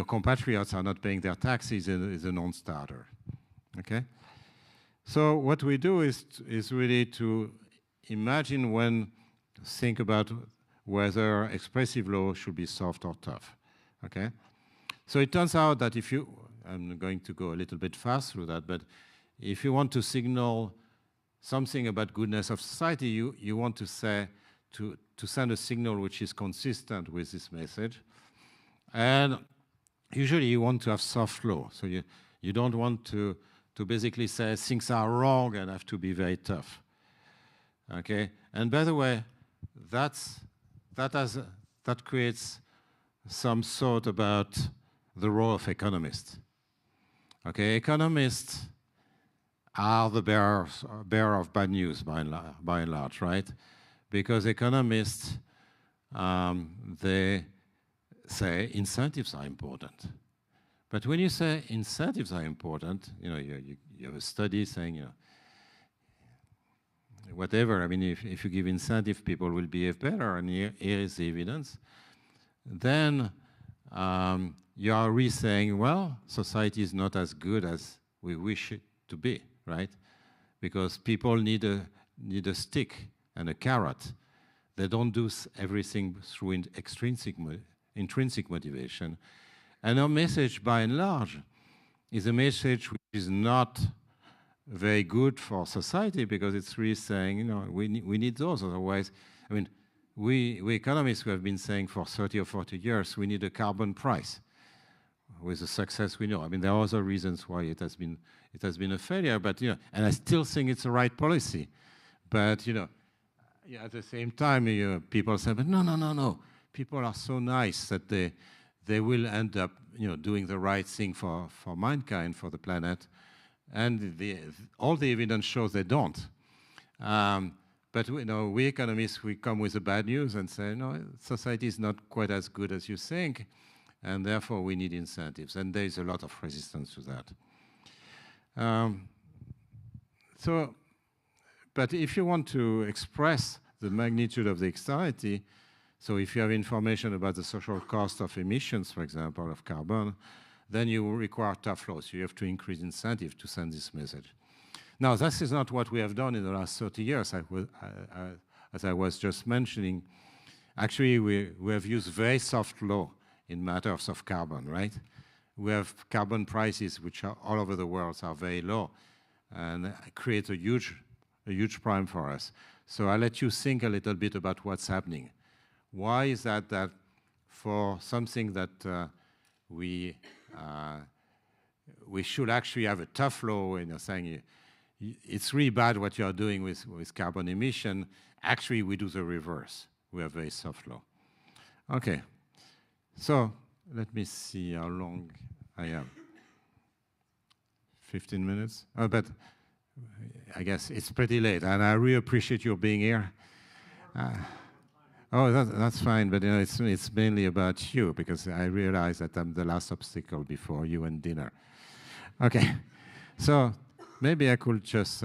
compatriots are not paying their taxes is a non-starter. Okay? So what we do is really to imagine think about whether expressive law should be soft or tough. Okay? So it turns out that I'm going to go a little bit fast through that, but if you want to signal something about goodness of society, you want to say, to send a signal which is consistent with this message. And usually you want to have soft law. So you don't want to basically say things are wrong and have to be very tough. Okay? And by the way, that creates some thought about the role of economists. Okay, economists are the bearer of bad news by and large, right? Because economists, they say incentives are important. But when you say incentives are important, you have a study saying, whatever, I mean, if you give incentive, people will behave better, and here is the evidence, then you are really saying, well, society is not as good as we wish it to be, right? Because people need a stick and a carrot. They don't do everything through intrinsic motivation. And our message, by and large, is a message which is not very good for society, because it's really saying, we need those, otherwise, I mean, we economists who have been saying for 30 or 40 years, we need a carbon price. With the success we know. I mean, there are other reasons why it has been a failure, but and I still think it's the right policy. But at the same time, people say, but no. People are so nice that they will end up doing the right thing for mankind, for the planet, and all the evidence shows they don't. But we economists, we come with the bad news and say, no, society is not quite as good as you think, and therefore we need incentives. And there is a lot of resistance to that. But if you want to express the magnitude of the externality, so if you have information about the social cost of emissions, for example, of carbon, then you require tough laws. You have to increase incentive to send this message. Now, this is not what we have done in the last 30 years, as I was just mentioning. Actually, we have used very soft law in matters of carbon, right? We have carbon prices which are all over the world are very low, and create a huge problem for us. So I'll let you think a little bit about what's happening. Why is that for something that we should actually have a tough law, saying it's really bad what you're doing with carbon emission, actually we do the reverse. We have very soft law. Okay. So let me see how long I am. 15 minutes? Oh, but I guess it's pretty late, and I really appreciate your being here. That's fine, but it's mainly about you, because I realize that I'm the last obstacle before you and dinner. Okay, so maybe I could just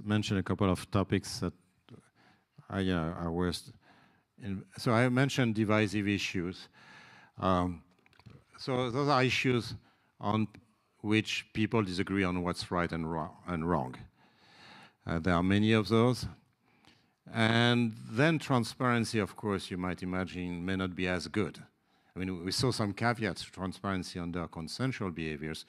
mention a couple of topics that I was. So I mentioned divisive issues. So those are issues on which people disagree on what's right and wrong. There are many of those. And then transparency, of course, you might imagine, may not be as good. I mean, we saw some caveats to transparency under consensual behaviors,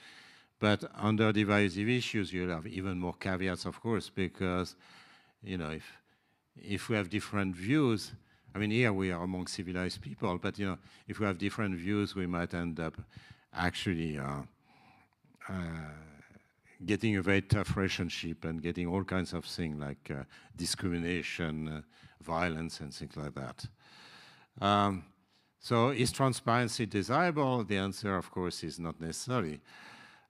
but under divisive issues, you'll have even more caveats, of course, because, if we have different views, I mean, here we are among civilized people, but, if we have different views, we might end up actually getting a very tough relationship and getting all kinds of things like discrimination, violence, and things like that. So is transparency desirable? The answer, of course, is not necessarily.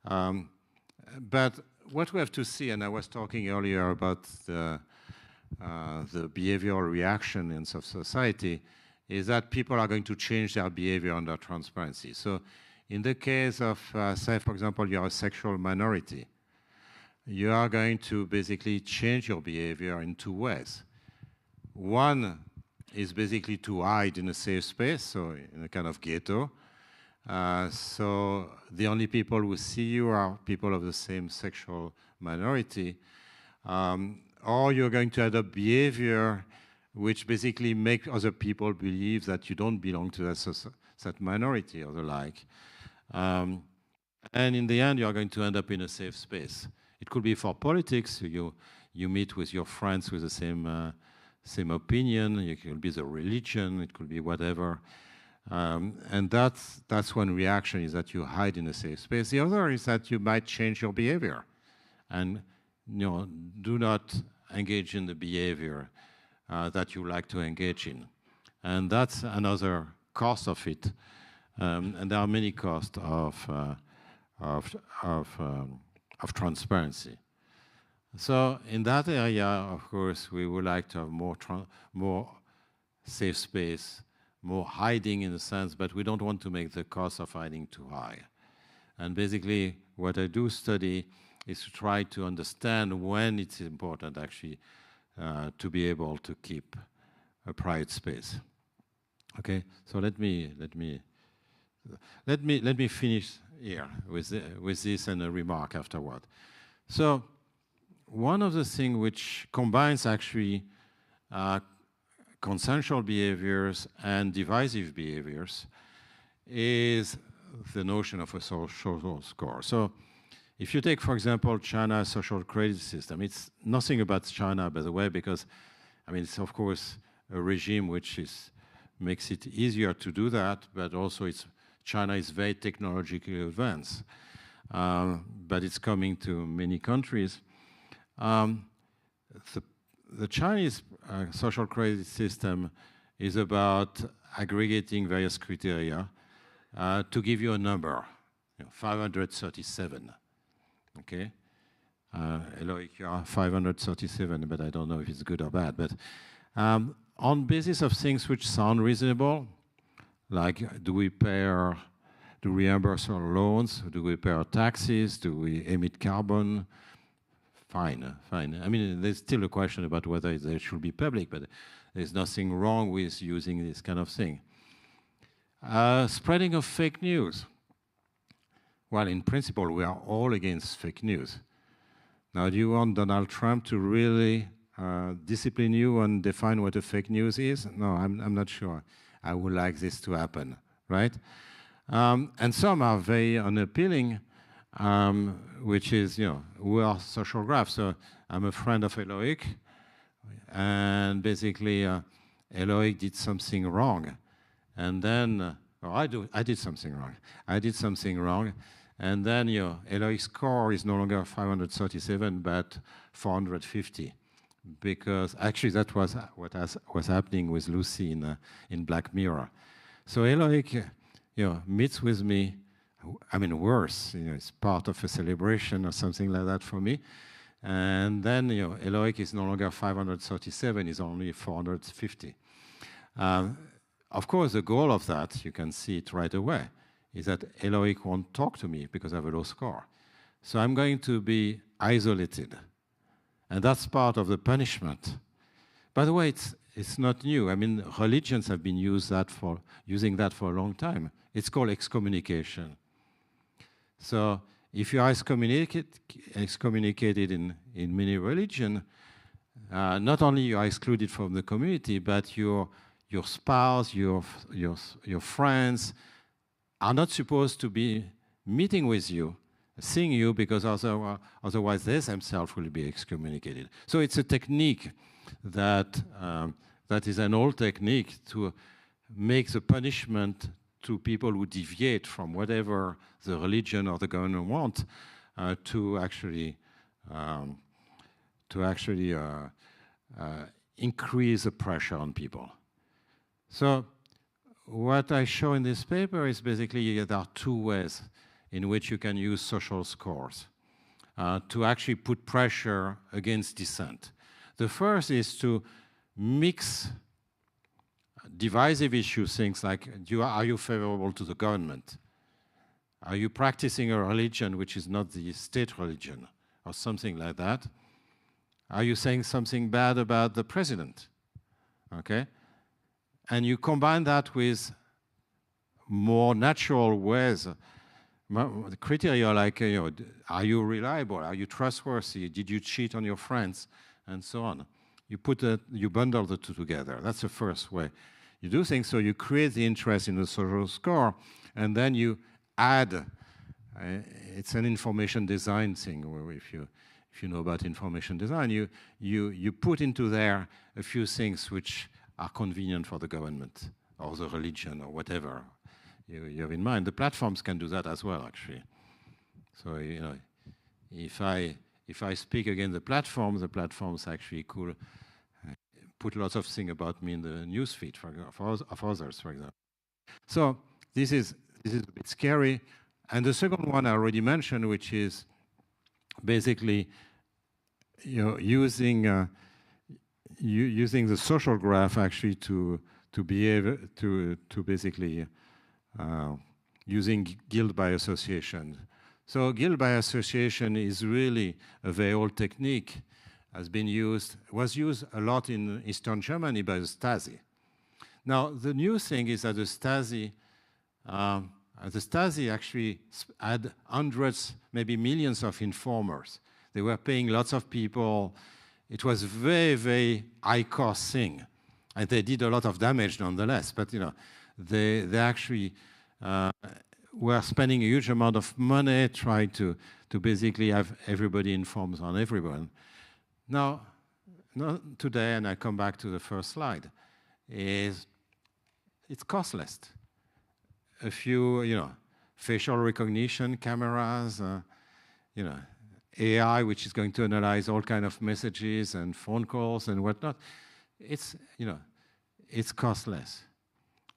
But what we have to see, and I was talking earlier about the behavioral reactions of society, is that people are going to change their behavior under transparency. So in the case of, say, for example, you're a sexual minority, you are going to basically change your behavior in two ways. One is basically to hide in a safe space, so in a kind of ghetto. So the only people who see you are people of the same sexual minority. Or you're going to adopt behavior which basically make other people believe that you don't belong to that minority or the like. And in the end, you're going to end up in a safe space. It could be for politics. You meet with your friends with the same opinion. It could be the religion. It could be whatever. And that's one reaction, is that you hide in a safe space. The other is that you might change your behavior and do not engage in the behavior that you like to engage in. And that's another cost of it. And there are many costs of transparency. So in that area, of course, we would like to have more safe space, more hiding in a sense, but we don't want to make the cost of hiding too high. And basically, what I do study is to try to understand when it's important actually to be able to keep a private space. Okay, so let me finish here with this and a remark afterward. So one of the things which combines actually consensual behaviors and divisive behaviors is the notion of a social score. So if you take, for example, China's social credit system, it's nothing about China, by the way, because, I mean, it's of course a regime which makes it easier to do that, but also China is very technologically advanced. But it's coming to many countries. The Chinese social credit system is about aggregating various criteria to give you a number, 537. Okay, Eloic, you are 537, but I don't know if it's good or bad. But on basis of things which sound reasonable, like do we reimburse our loans? Do we pay our taxes? Do we emit carbon? Fine. I mean, there's still a question about whether they should be public, but there's nothing wrong with using this kind of thing. Spreading of fake news. Well, in principle, we are all against fake news. Now, do you want Donald Trump to really discipline you and define what a fake news is? No, I'm not sure. I would like this to happen, right? And some are very unappealing, which is, we are social graphs. So I'm a friend of Eloic, and basically Eloic did something wrong. And then, I did something wrong. And then, Eloic's score is no longer 537, but 450. Because actually that was what was happening with Lucy in Black Mirror. So Eloic, meets with me. I mean, worse, it's part of a celebration or something like that for me. And then, Eloic is no longer 537, it's only 450. Of course, the goal of that, you can see it right away, is that Eloic won't talk to me because I have a low score. So I'm going to be isolated. And that's part of the punishment. By the way, it's not new. I mean, religions have been using that for a long time. It's called excommunication. So if you are excommunicated in many religions, not only you are excluded from the community, but your spouse, your friends are not supposed to be meeting with you, seeing you, because otherwise they themselves will be excommunicated. So it's a technique that is an old technique to make the punishment to people who deviate from whatever the religion or the government want, to actually increase the pressure on people. So what I show in this paper is basically there are two ways in which you can use social scores to actually put pressure against dissent. The first is to mix divisive issues, things like, are you favorable to the government? Are you practicing a religion which is not the state religion, or something like that? Are you saying something bad about the president? Okay? and you combine that with more natural ways. The criteria like, are you reliable? Are you trustworthy? Did you cheat on your friends? And so on. You bundle the two together. That's the first way you do things. So you create the interest in the social score, and then you add. It's an information design thing. Where if you know about information design, you put into there a few things which are convenient for the government or the religion or whatever you have in mind. The platforms can do that as well, actually. So if I speak against the platforms actually could put lots of things about me in the newsfeed of others, for example. So this is a bit scary. And the second one I already mentioned, which is basically using the social graph actually to be able to basically using guild by association. So guild by association is really a very old technique, was used a lot in Eastern Germany by the Stasi. Now, the new thing is that the Stasi actually had hundreds, maybe millions of informers. They were paying lots of people. It was a very, very high-cost thing. And they did a lot of damage nonetheless. But, they actually were spending a huge amount of money trying to basically have everybody informed on everyone. Now, today, and I come back to the first slide, it's costless. A few, facial recognition cameras, AI, which is going to analyze all kind of messages and phone calls and whatnot. It's costless.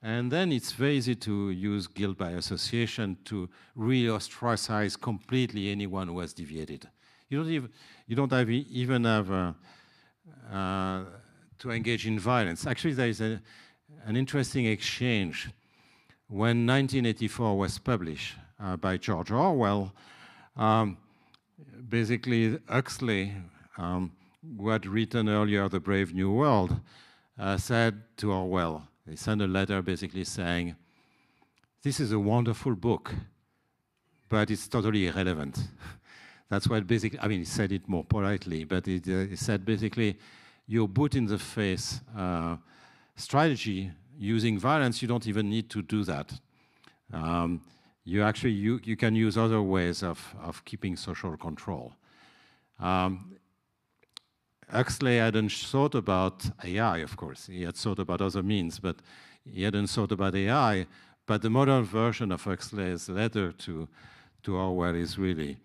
And then it's very easy to use guilt by association to really ostracize completely anyone who has deviated. You don't even have to engage in violence. Actually, there is an interesting exchange. When 1984 was published by George Orwell, basically Huxley, who had written earlier The Brave New World, said to Orwell, he sent a letter basically saying, this is a wonderful book, but it's totally irrelevant. That's what basically, he said it more politely, but he said basically, your boot-in-the-face strategy using violence, you don't even need to do that. You can use other ways of keeping social control. Huxley hadn't thought about AI, of course. He had thought about other means, but he hadn't thought about AI. But the modern version of Huxley's letter to Orwell is really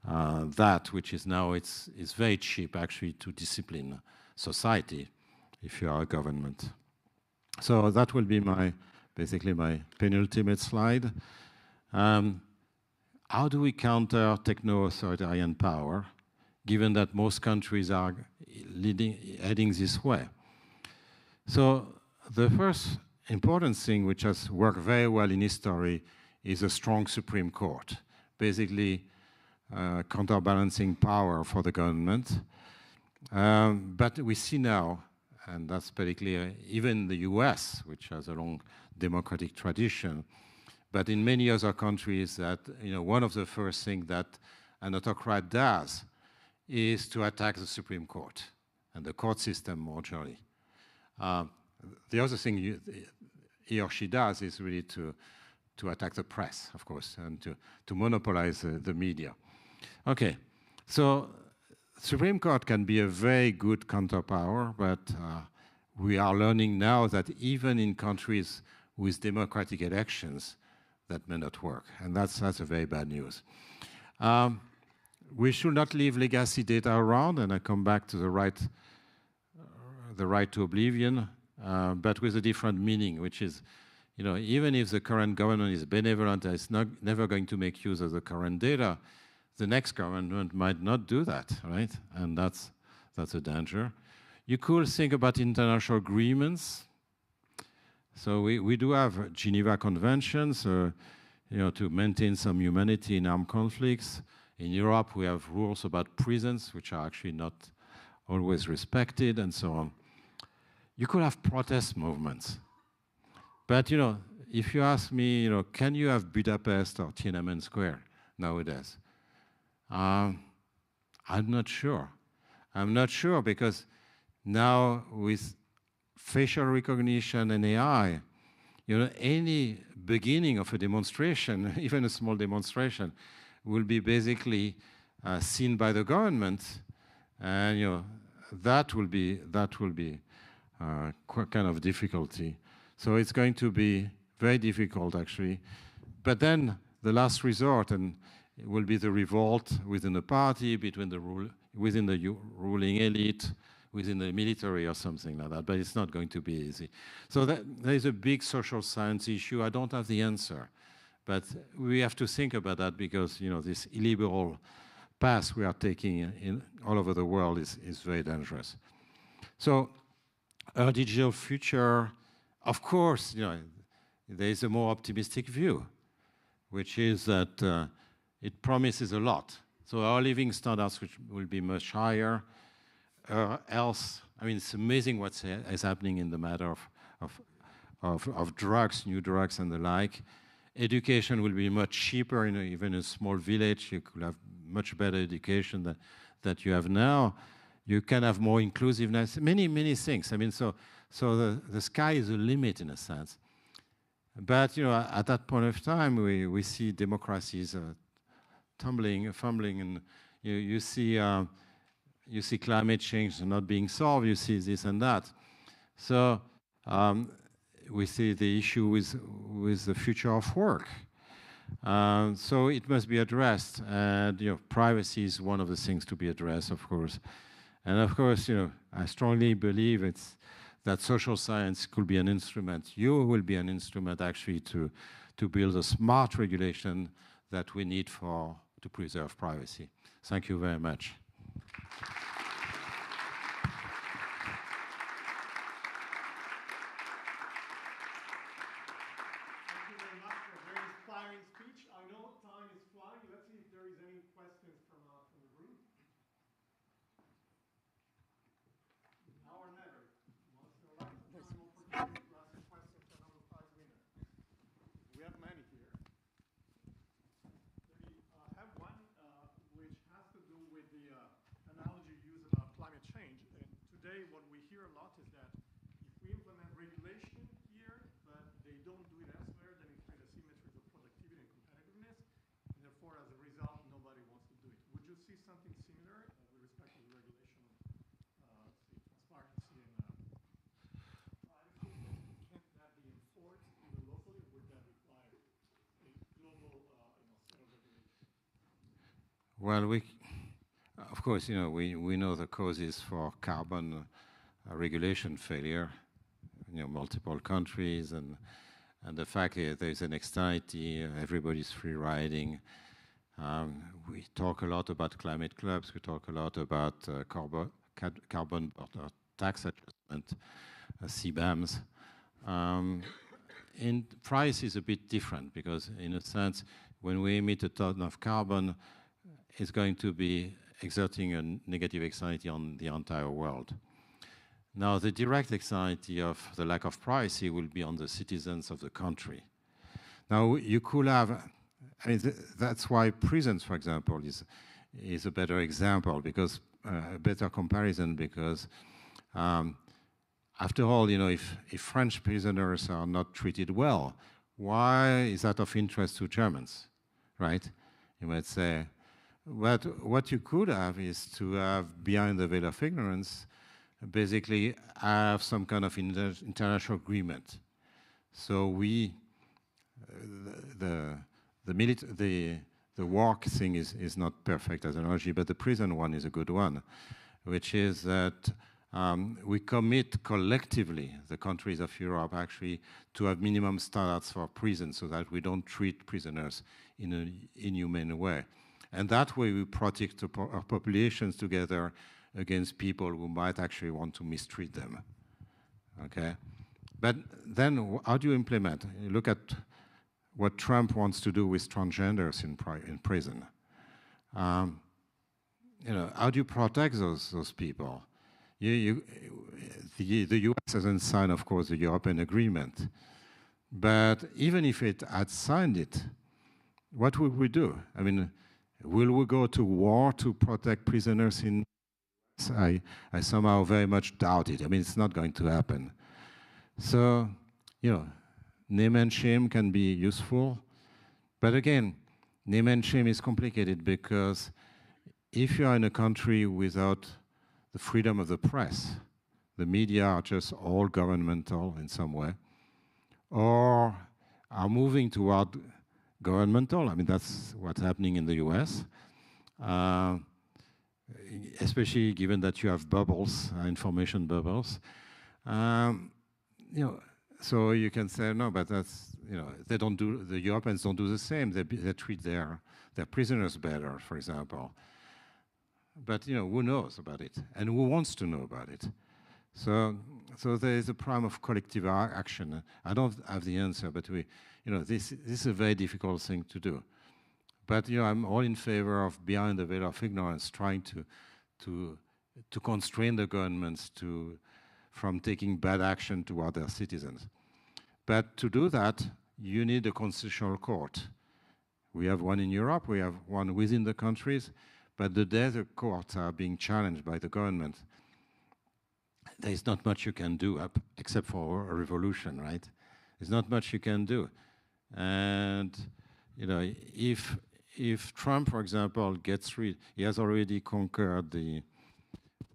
that, which is now, it's very cheap, actually, to discipline society if you are a government. So that will be basically my penultimate slide. How do we counter techno-authoritarian power, given that most countries are heading this way? So the first important thing which has worked very well in history is a strong Supreme Court, basically counterbalancing power for the government. But we see now, and that's particularly even the US, which has a long democratic tradition, but in many other countries that, one of the first things that an autocrat does is to attack the Supreme Court and the court system more generally. The other thing he or she does is really to attack the press, of course, and to monopolize the media. Okay, so Supreme Court can be a very good counterpower, but we are learning now that even in countries with democratic elections, that may not work, and that's a very bad news. We should not leave legacy data around, and I come back to the right to oblivion, but with a different meaning, which is, even if the current government is benevolent and is never going to make use of the current data, the next government might not do that, right? And that's a danger. You could think about international agreements. So we do have Geneva Conventions, to maintain some humanity in armed conflicts. In Europe, we have rules about prisons, which are actually not always respected, and so on. You could have protest movements. But, you know, if you ask me, you know, can you have Budapest or Tiananmen Square nowadays? I'm not sure. I'm not sure because now with facial recognition and AI, you know, any beginning of a demonstration, even a small demonstration, will be basically seen by the government, and you know that will be kind of difficulty. So it's going to be very difficult actually. But then the last resort and it will be the revolt within the party, within the ruling elite, within the military or something like that, but it's not going to be easy. So there is a big social science issue. I don't have the answer, but we have to think about that because, you know, this illiberal path we are taking in all over the world is very dangerous. So our digital future, of course, you know, there is a more optimistic view, which is that it promises a lot. So our living standards which will be much higher. Else, I mean, it's amazing what is happening in the matter of drugs, new drugs and the like. Education will be much cheaper in even a small village. You could have much better education that you have now. You can have more inclusiveness, many things. I mean, so the sky is the limit in a sense. But, you know, at that point of time, we see democracies fumbling, and you see climate change not being solved, you see this and that. So we see the issue with the future of work. So it must be addressed, and you know, privacy is one of the things to be addressed, of course. And of course, you know, I strongly believe that social science could be an instrument. You will be an instrument actually to build a smart regulation that we need to preserve privacy. Thank you very much. What we hear a lot is that if we implement regulation here, but they don't do it elsewhere, then it creates asymmetries of productivity and competitiveness, and therefore, as a result, nobody wants to do it. Would you see something similar with respect to the regulation of, say, transparency and privacy? Can that be enforced even locally, or would that require a global, set of regulations? Well, of course, you know, we know the causes for carbon regulation failure, you know, multiple countries, and the fact that there's an externality, everybody's free riding. We talk a lot about climate clubs, we talk a lot about carbon tax adjustment, CBAMs. And price is a bit different because, in a sense, when we emit a ton of carbon, it's going to be exerting a negative externality on the entire world. Now, the direct externality of the lack of privacy will be on the citizens of the country. Now, you could have, I mean, that's why prisons, for example, is a better example, because a better comparison, because after all, you know, if French prisoners are not treated well, why is that of interest to Germans, right? You might say, but what you could have is to have, behind the veil of ignorance, basically have some kind of international agreement. So the work thing is not perfect as an analogy, but the prison one is a good one, which is that we commit collectively, the countries of Europe actually, to have minimum standards for prisons so that we don't treat prisoners in an inhumane way. And that way we protect our populations together against people who might actually want to mistreat them, okay? But then how do you implement? You look at what Trump wants to do with transgenders in prison. You know, how do you protect those people? The US hasn't signed, of course, the European agreement. But even if it had signed it, what would we do? I mean, will we go to war to protect prisoners in? I somehow very much doubt it. I mean, it's not going to happen. So, you know, name and shame can be useful. But again, name and shame is complicated because if you are in a country without the freedom of the press, the media are just all governmental in some way, or are moving toward governmental. I mean, that's what's happening in the US, especially given that you have bubbles, information bubbles. You know, so you can say, no, but that's, you know, they don't do, the Europeans don't do the same. They treat their prisoners better, for example. But, you know, who knows about it? And who wants to know about it? So there is a problem of collective action. I don't have the answer, but we, you know, this is a very difficult thing to do. But, you know, I'm all in favor of, behind the veil of ignorance, trying to constrain the governments from taking bad action toward their citizens. But to do that, you need a constitutional court. We have one in Europe, we have one within the countries, but the day the courts are being challenged by the government, there is not much you can do except for a revolution, right? There's not much you can do. And, you know, if Trump, for example, gets rid, he has already conquered the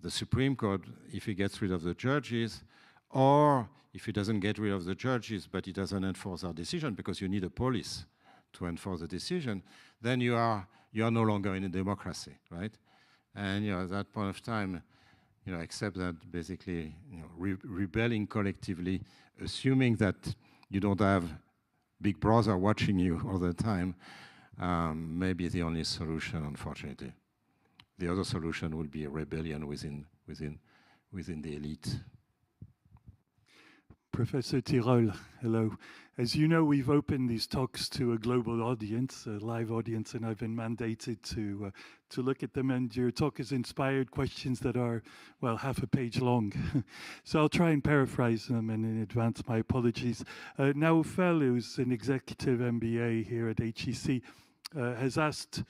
Supreme Court, if he gets rid of the judges, or if he doesn't get rid of the judges, but he doesn't enforce our decision, because you need a police to enforce the decision, then you are no longer in a democracy, right? And, you know, at that point of time, you know, except that basically, you know, rebelling collectively, assuming that you don't have Big Brother watching you all the time, may be the only solution, unfortunately. The other solution would be a rebellion within the elite. Professor Tirol, hello. As you know, we've opened these talks to a global audience, a live audience, and I've been mandated to look at them. And your talk has inspired questions that are, well, half a page long. So I'll try and paraphrase them, and in advance, my apologies. Naufel, who's an executive MBA here at HEC, has asked,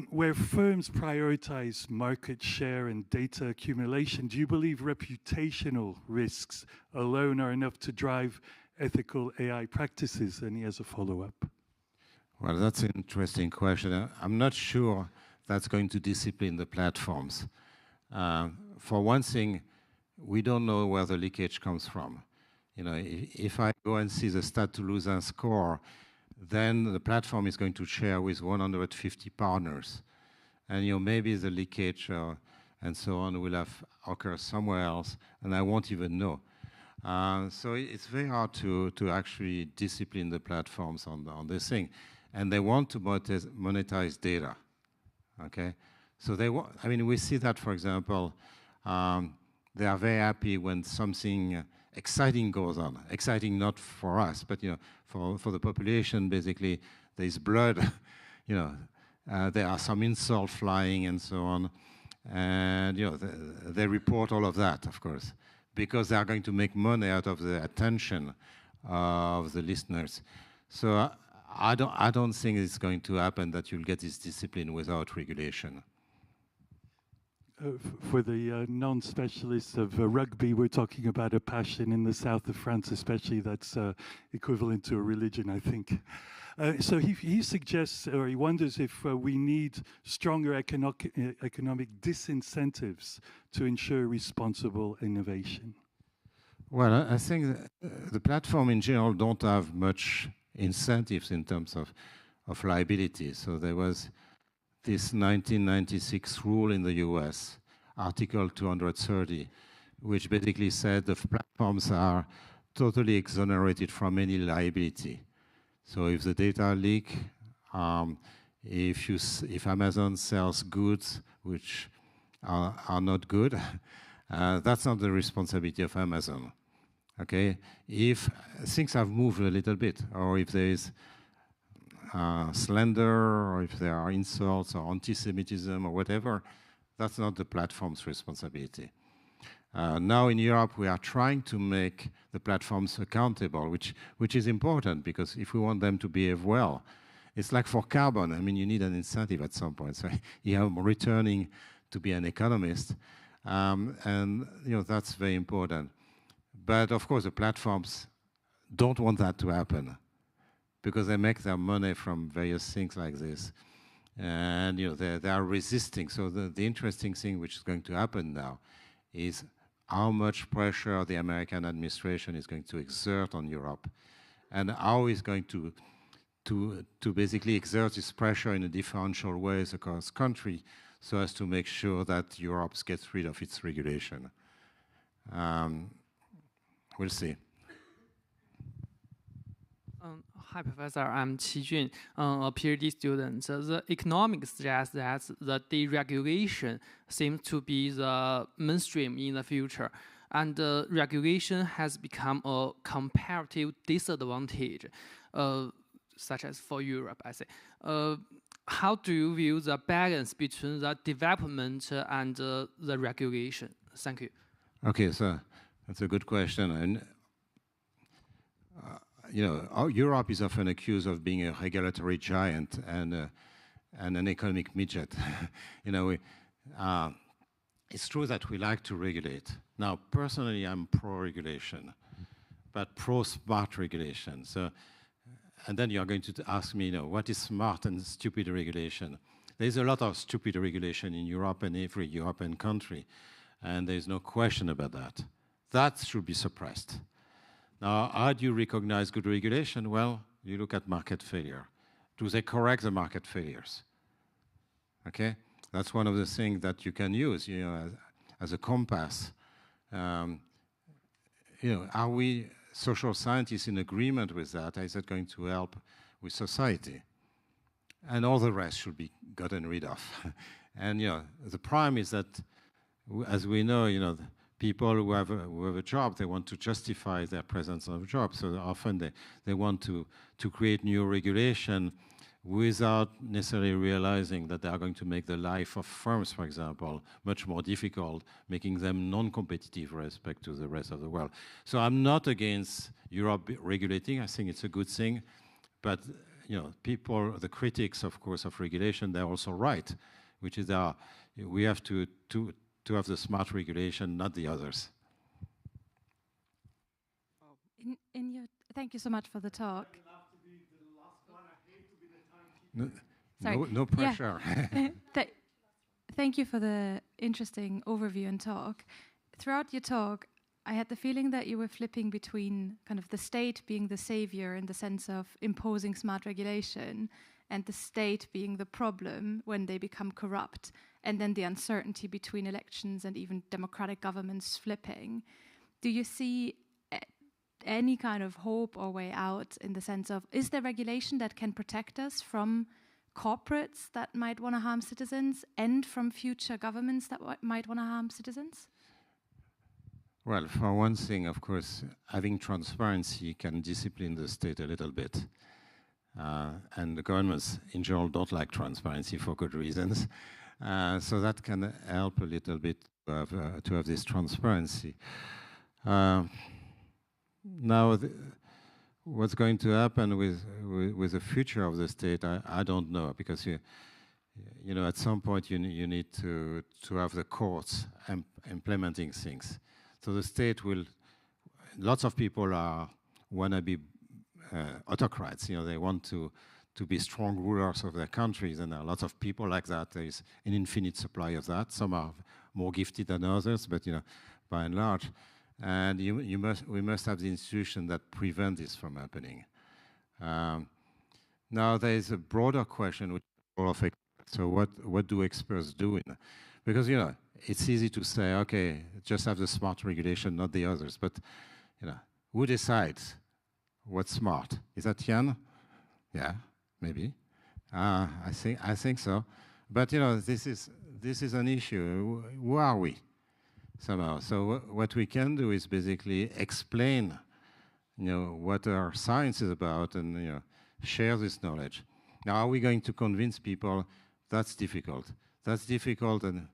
where firms prioritize market share and data accumulation, do you believe reputational risks alone are enough to drive ethical AI practices? And he has a follow-up. Well, that's an interesting question. I'm not sure that's going to discipline the platforms. For one thing, we don't know where the leakage comes from. You know, if I go and see the Stade Toulousain score, then the platform is going to share with 150 partners. And, you know, maybe the leakage and so on will have occurred somewhere else, and I won't even know. So it's very hard to actually discipline the platforms on this thing. And they want to monetize data, okay? So they want, I mean, we see that, for example, they are very happy when something exciting goes on. Exciting not for us, but, you know, for the population, basically, there's blood, you know, there are some insults flying and so on. And, you know, they report all of that, of course, because they are going to make money out of the attention of the listeners. So I don't think it's going to happen that you'll get this discipline without regulation. For the non-specialists of rugby, we're talking about a passion in the south of France, especially, that's equivalent to a religion, I think. So he suggests, or he wonders if we need stronger economic disincentives to ensure responsible innovation. Well, I think the platform in general don't have much incentives in terms of liability. So there was this 1996 rule in the US, Article 230, which basically said the platforms are totally exonerated from any liability. So if the data leak, if Amazon sells goods which are not good, that's not the responsibility of Amazon. Okay, if things have moved a little bit, or if there is slander, or if there are insults or anti-Semitism or whatever, that's not the platform's responsibility. Now in Europe, we are trying to make the platforms accountable, which is important, because if we want them to behave well, it's like for carbon. I mean, you need an incentive at some point. So here I'm returning to be an economist, and that's very important. But of course, the platforms don't want that to happen, because they make their money from various things like this, and they are resisting. So the interesting thing which is going to happen now is how much pressure the American administration is going to exert on Europe, and how it's going to basically exert this pressure in a differential ways across country, so as to make sure that Europe gets rid of its regulation. We'll see. Hi, Professor. I'm Qi Jun, a PhD student. The economics suggests that the deregulation seems to be the mainstream in the future, and regulation has become a comparative disadvantage, such as for Europe, I say. How do you view the balance between the development and the regulation? Thank you. Okay, so that's a good question. And Europe is often accused of being a regulatory giant and an economic midget. It's true that we like to regulate. Now, personally, I'm pro-regulation, but pro-smart regulation. So, and then you're going to ask me, what is smart and stupid regulation? There's a lot of stupid regulation in Europe and every European country, and there's no question about that. That should be suppressed. Now, how do you recognize good regulation? Well, you look at market failure. Do they correct the market failures? Okay, that's one of the things that you can use, as a compass. Are we social scientists in agreement with that? Is that going to help with society? And all the rest should be gotten rid of. And the problem is that, as we know, people who have a job, they want to justify their presence on a job. So often they want to create new regulation without necessarily realizing that they are going to make the life of firms, for example, much more difficult, making them non-competitive with respect to the rest of the world. So I'm not against Europe regulating. I think it's a good thing. But people, the critics, of course, of regulation, they're also right, which is we have to have the smart regulation, not the others. Thank you so much for the talk. No pressure. Yeah. Thank you for the interesting overview and talk. Throughout your talk, I had the feeling that you were flipping between kind of the state being the savior in the sense of imposing smart regulation and the state being the problem when they become corrupt, and then the uncertainty between elections and even democratic governments flipping. Do you see any kind of hope or way out in the sense of, is there regulation that can protect us from corporates that might want to harm citizens and from future governments that might want to harm citizens? Well, for one thing, of course, having transparency can discipline the state a little bit. And the governments in general don't like transparency for good reasons. So that can help a little bit to have this transparency. Now, what's going to happen with the future of the state, I don't know, because at some point you need to have the courts implementing things. So the state will. Lots of people want to be autocrats. They want to be strong rulers of their countries, and there are lots of people like that. There is an infinite supply of that. Some are more gifted than others, but by and large. And we must have the institution that prevent this from happening. Now there is a broader question which of experts. So what do experts do? Because it's easy to say, okay, just have the smart regulation, not the others. But who decides what's smart? Is that Jan? Yeah, maybe. I think so. But this is an issue. Who are we? Somehow. So what we can do is basically explain, what our science is about, and share this knowledge. Now, are we going to convince people? That's difficult. That's difficult, and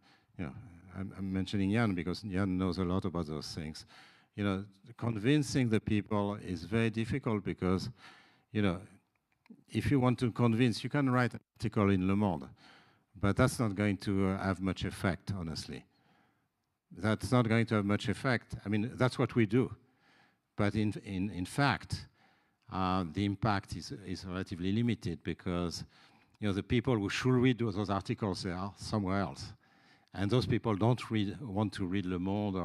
I'm mentioning Jan because Jan knows a lot about those things. You know, convincing the people is very difficult because, you know, if you want to convince, you can write an article in Le Monde, but that's not going to have much effect, honestly. That's not going to have much effect. I mean, that's what we do. But in fact, the impact is relatively limited because, you know, the people who should read those articles, they are somewhere else. And those people don't want to read Le Monde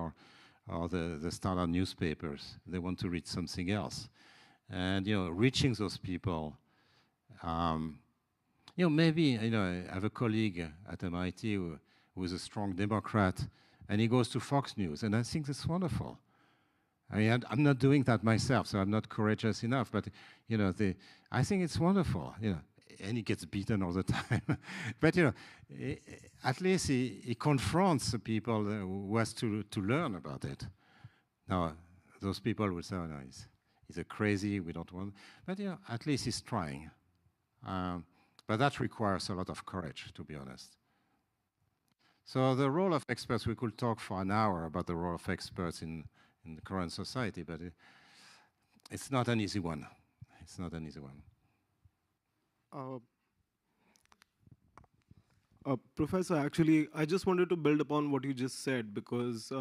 or the Standard newspapers. They want to read something else. And, you know, reaching those people, you know, maybe, you know, I have a colleague at MIT who is a strong Democrat, and he goes to Fox News, and I think that's wonderful. I mean, I'm not doing that myself, so I'm not courageous enough, but, you know, I think it's wonderful, you know, and he gets beaten all the time. But, you know, at least he confronts the people who has to learn about it. Now, those people will say, oh, no, he's a crazy, we don't want, but, you know, at least he's trying. But that requires a lot of courage, to be honest. So the role of experts, we could talk for an hour about the role of experts in the current society, but it's not an easy one. It's not an easy one. Professor, actually, I just wanted to build upon what you just said because,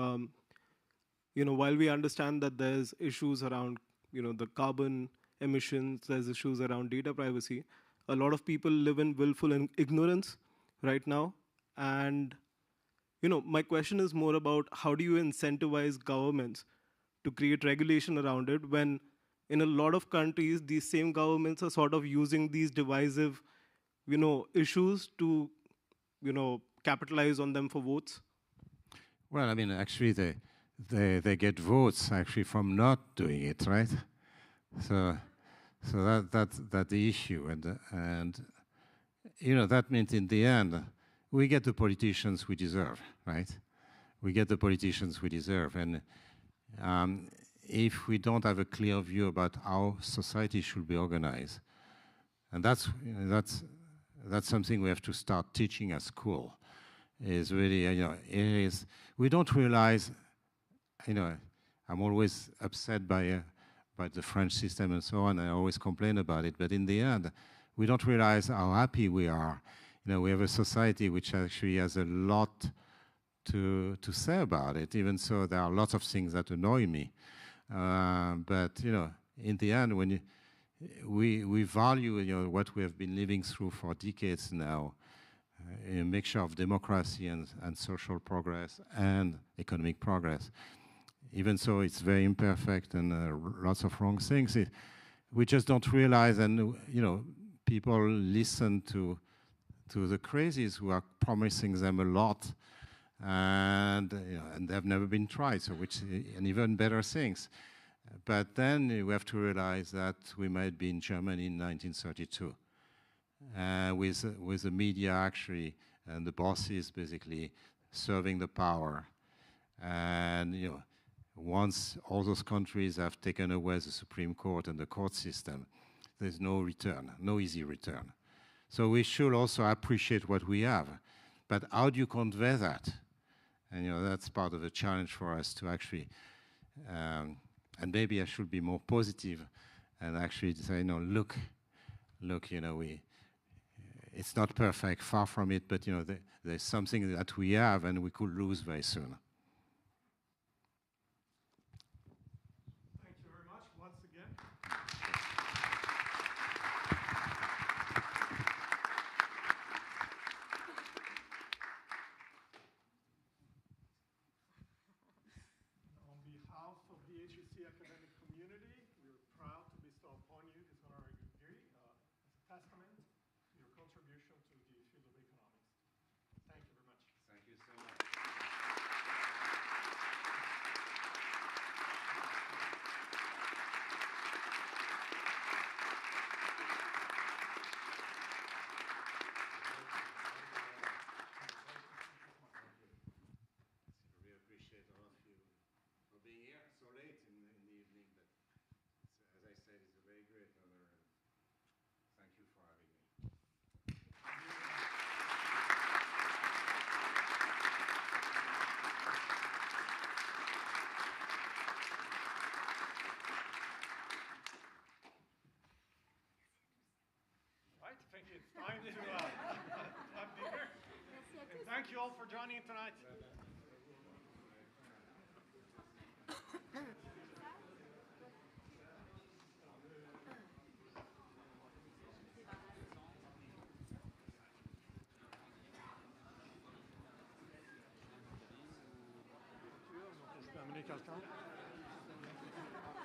you know, while we understand that there's issues around, you know, the carbon emissions, there's issues around data privacy, a lot of people live in willful ignorance right now. And, you know, my question is more about how do you incentivize governments to create regulation around it when in a lot of countries, these same governments are sort of using these divisive, you know, issues to, you know, capitalize on them for votes? Well, I mean, actually, they get votes actually from not doing it, right? So that's the issue, and you know that means in the end we get the politicians we deserve, right? We get the politicians we deserve, and if we don't have a clear view about how society should be organized, and that's something we have to start teaching at school. Is really, you know, we don't realize, you know, I'm always upset by the French system and so on. I always complain about it, but in the end, we don't realize how happy we are. You know, we have a society which actually has a lot to say about it. Even so, there are lots of things that annoy me. But you know, in the end, when we value, you know, what we have been living through for decades now, a mixture of democracy and social progress and economic progress. Even so, it's very imperfect and lots of wrong things. We just don't realize, and you know, people listen to the crazies who are promising them a lot, and you know, and they've never been tried. So, and even better things. But then we have to realize that we might be in Germany in 1932, with the media actually and the bosses basically serving the power, and you know. Once all those countries have taken away the Supreme Court and the court system, there's no return, no easy return. So we should also appreciate what we have. But how do you convey that? And you know, that's part of the challenge for us to actually, and maybe I should be more positive and actually say, no, look, you know, it's not perfect, far from it, but you know, there's something that we have and we could lose very soon. Academic community, we're proud to bestow upon you this honorary degree as a testament to your contribution to the field of economics. Thank you very much. Thank you so much. time to have dinner. And thank you all for joining tonight.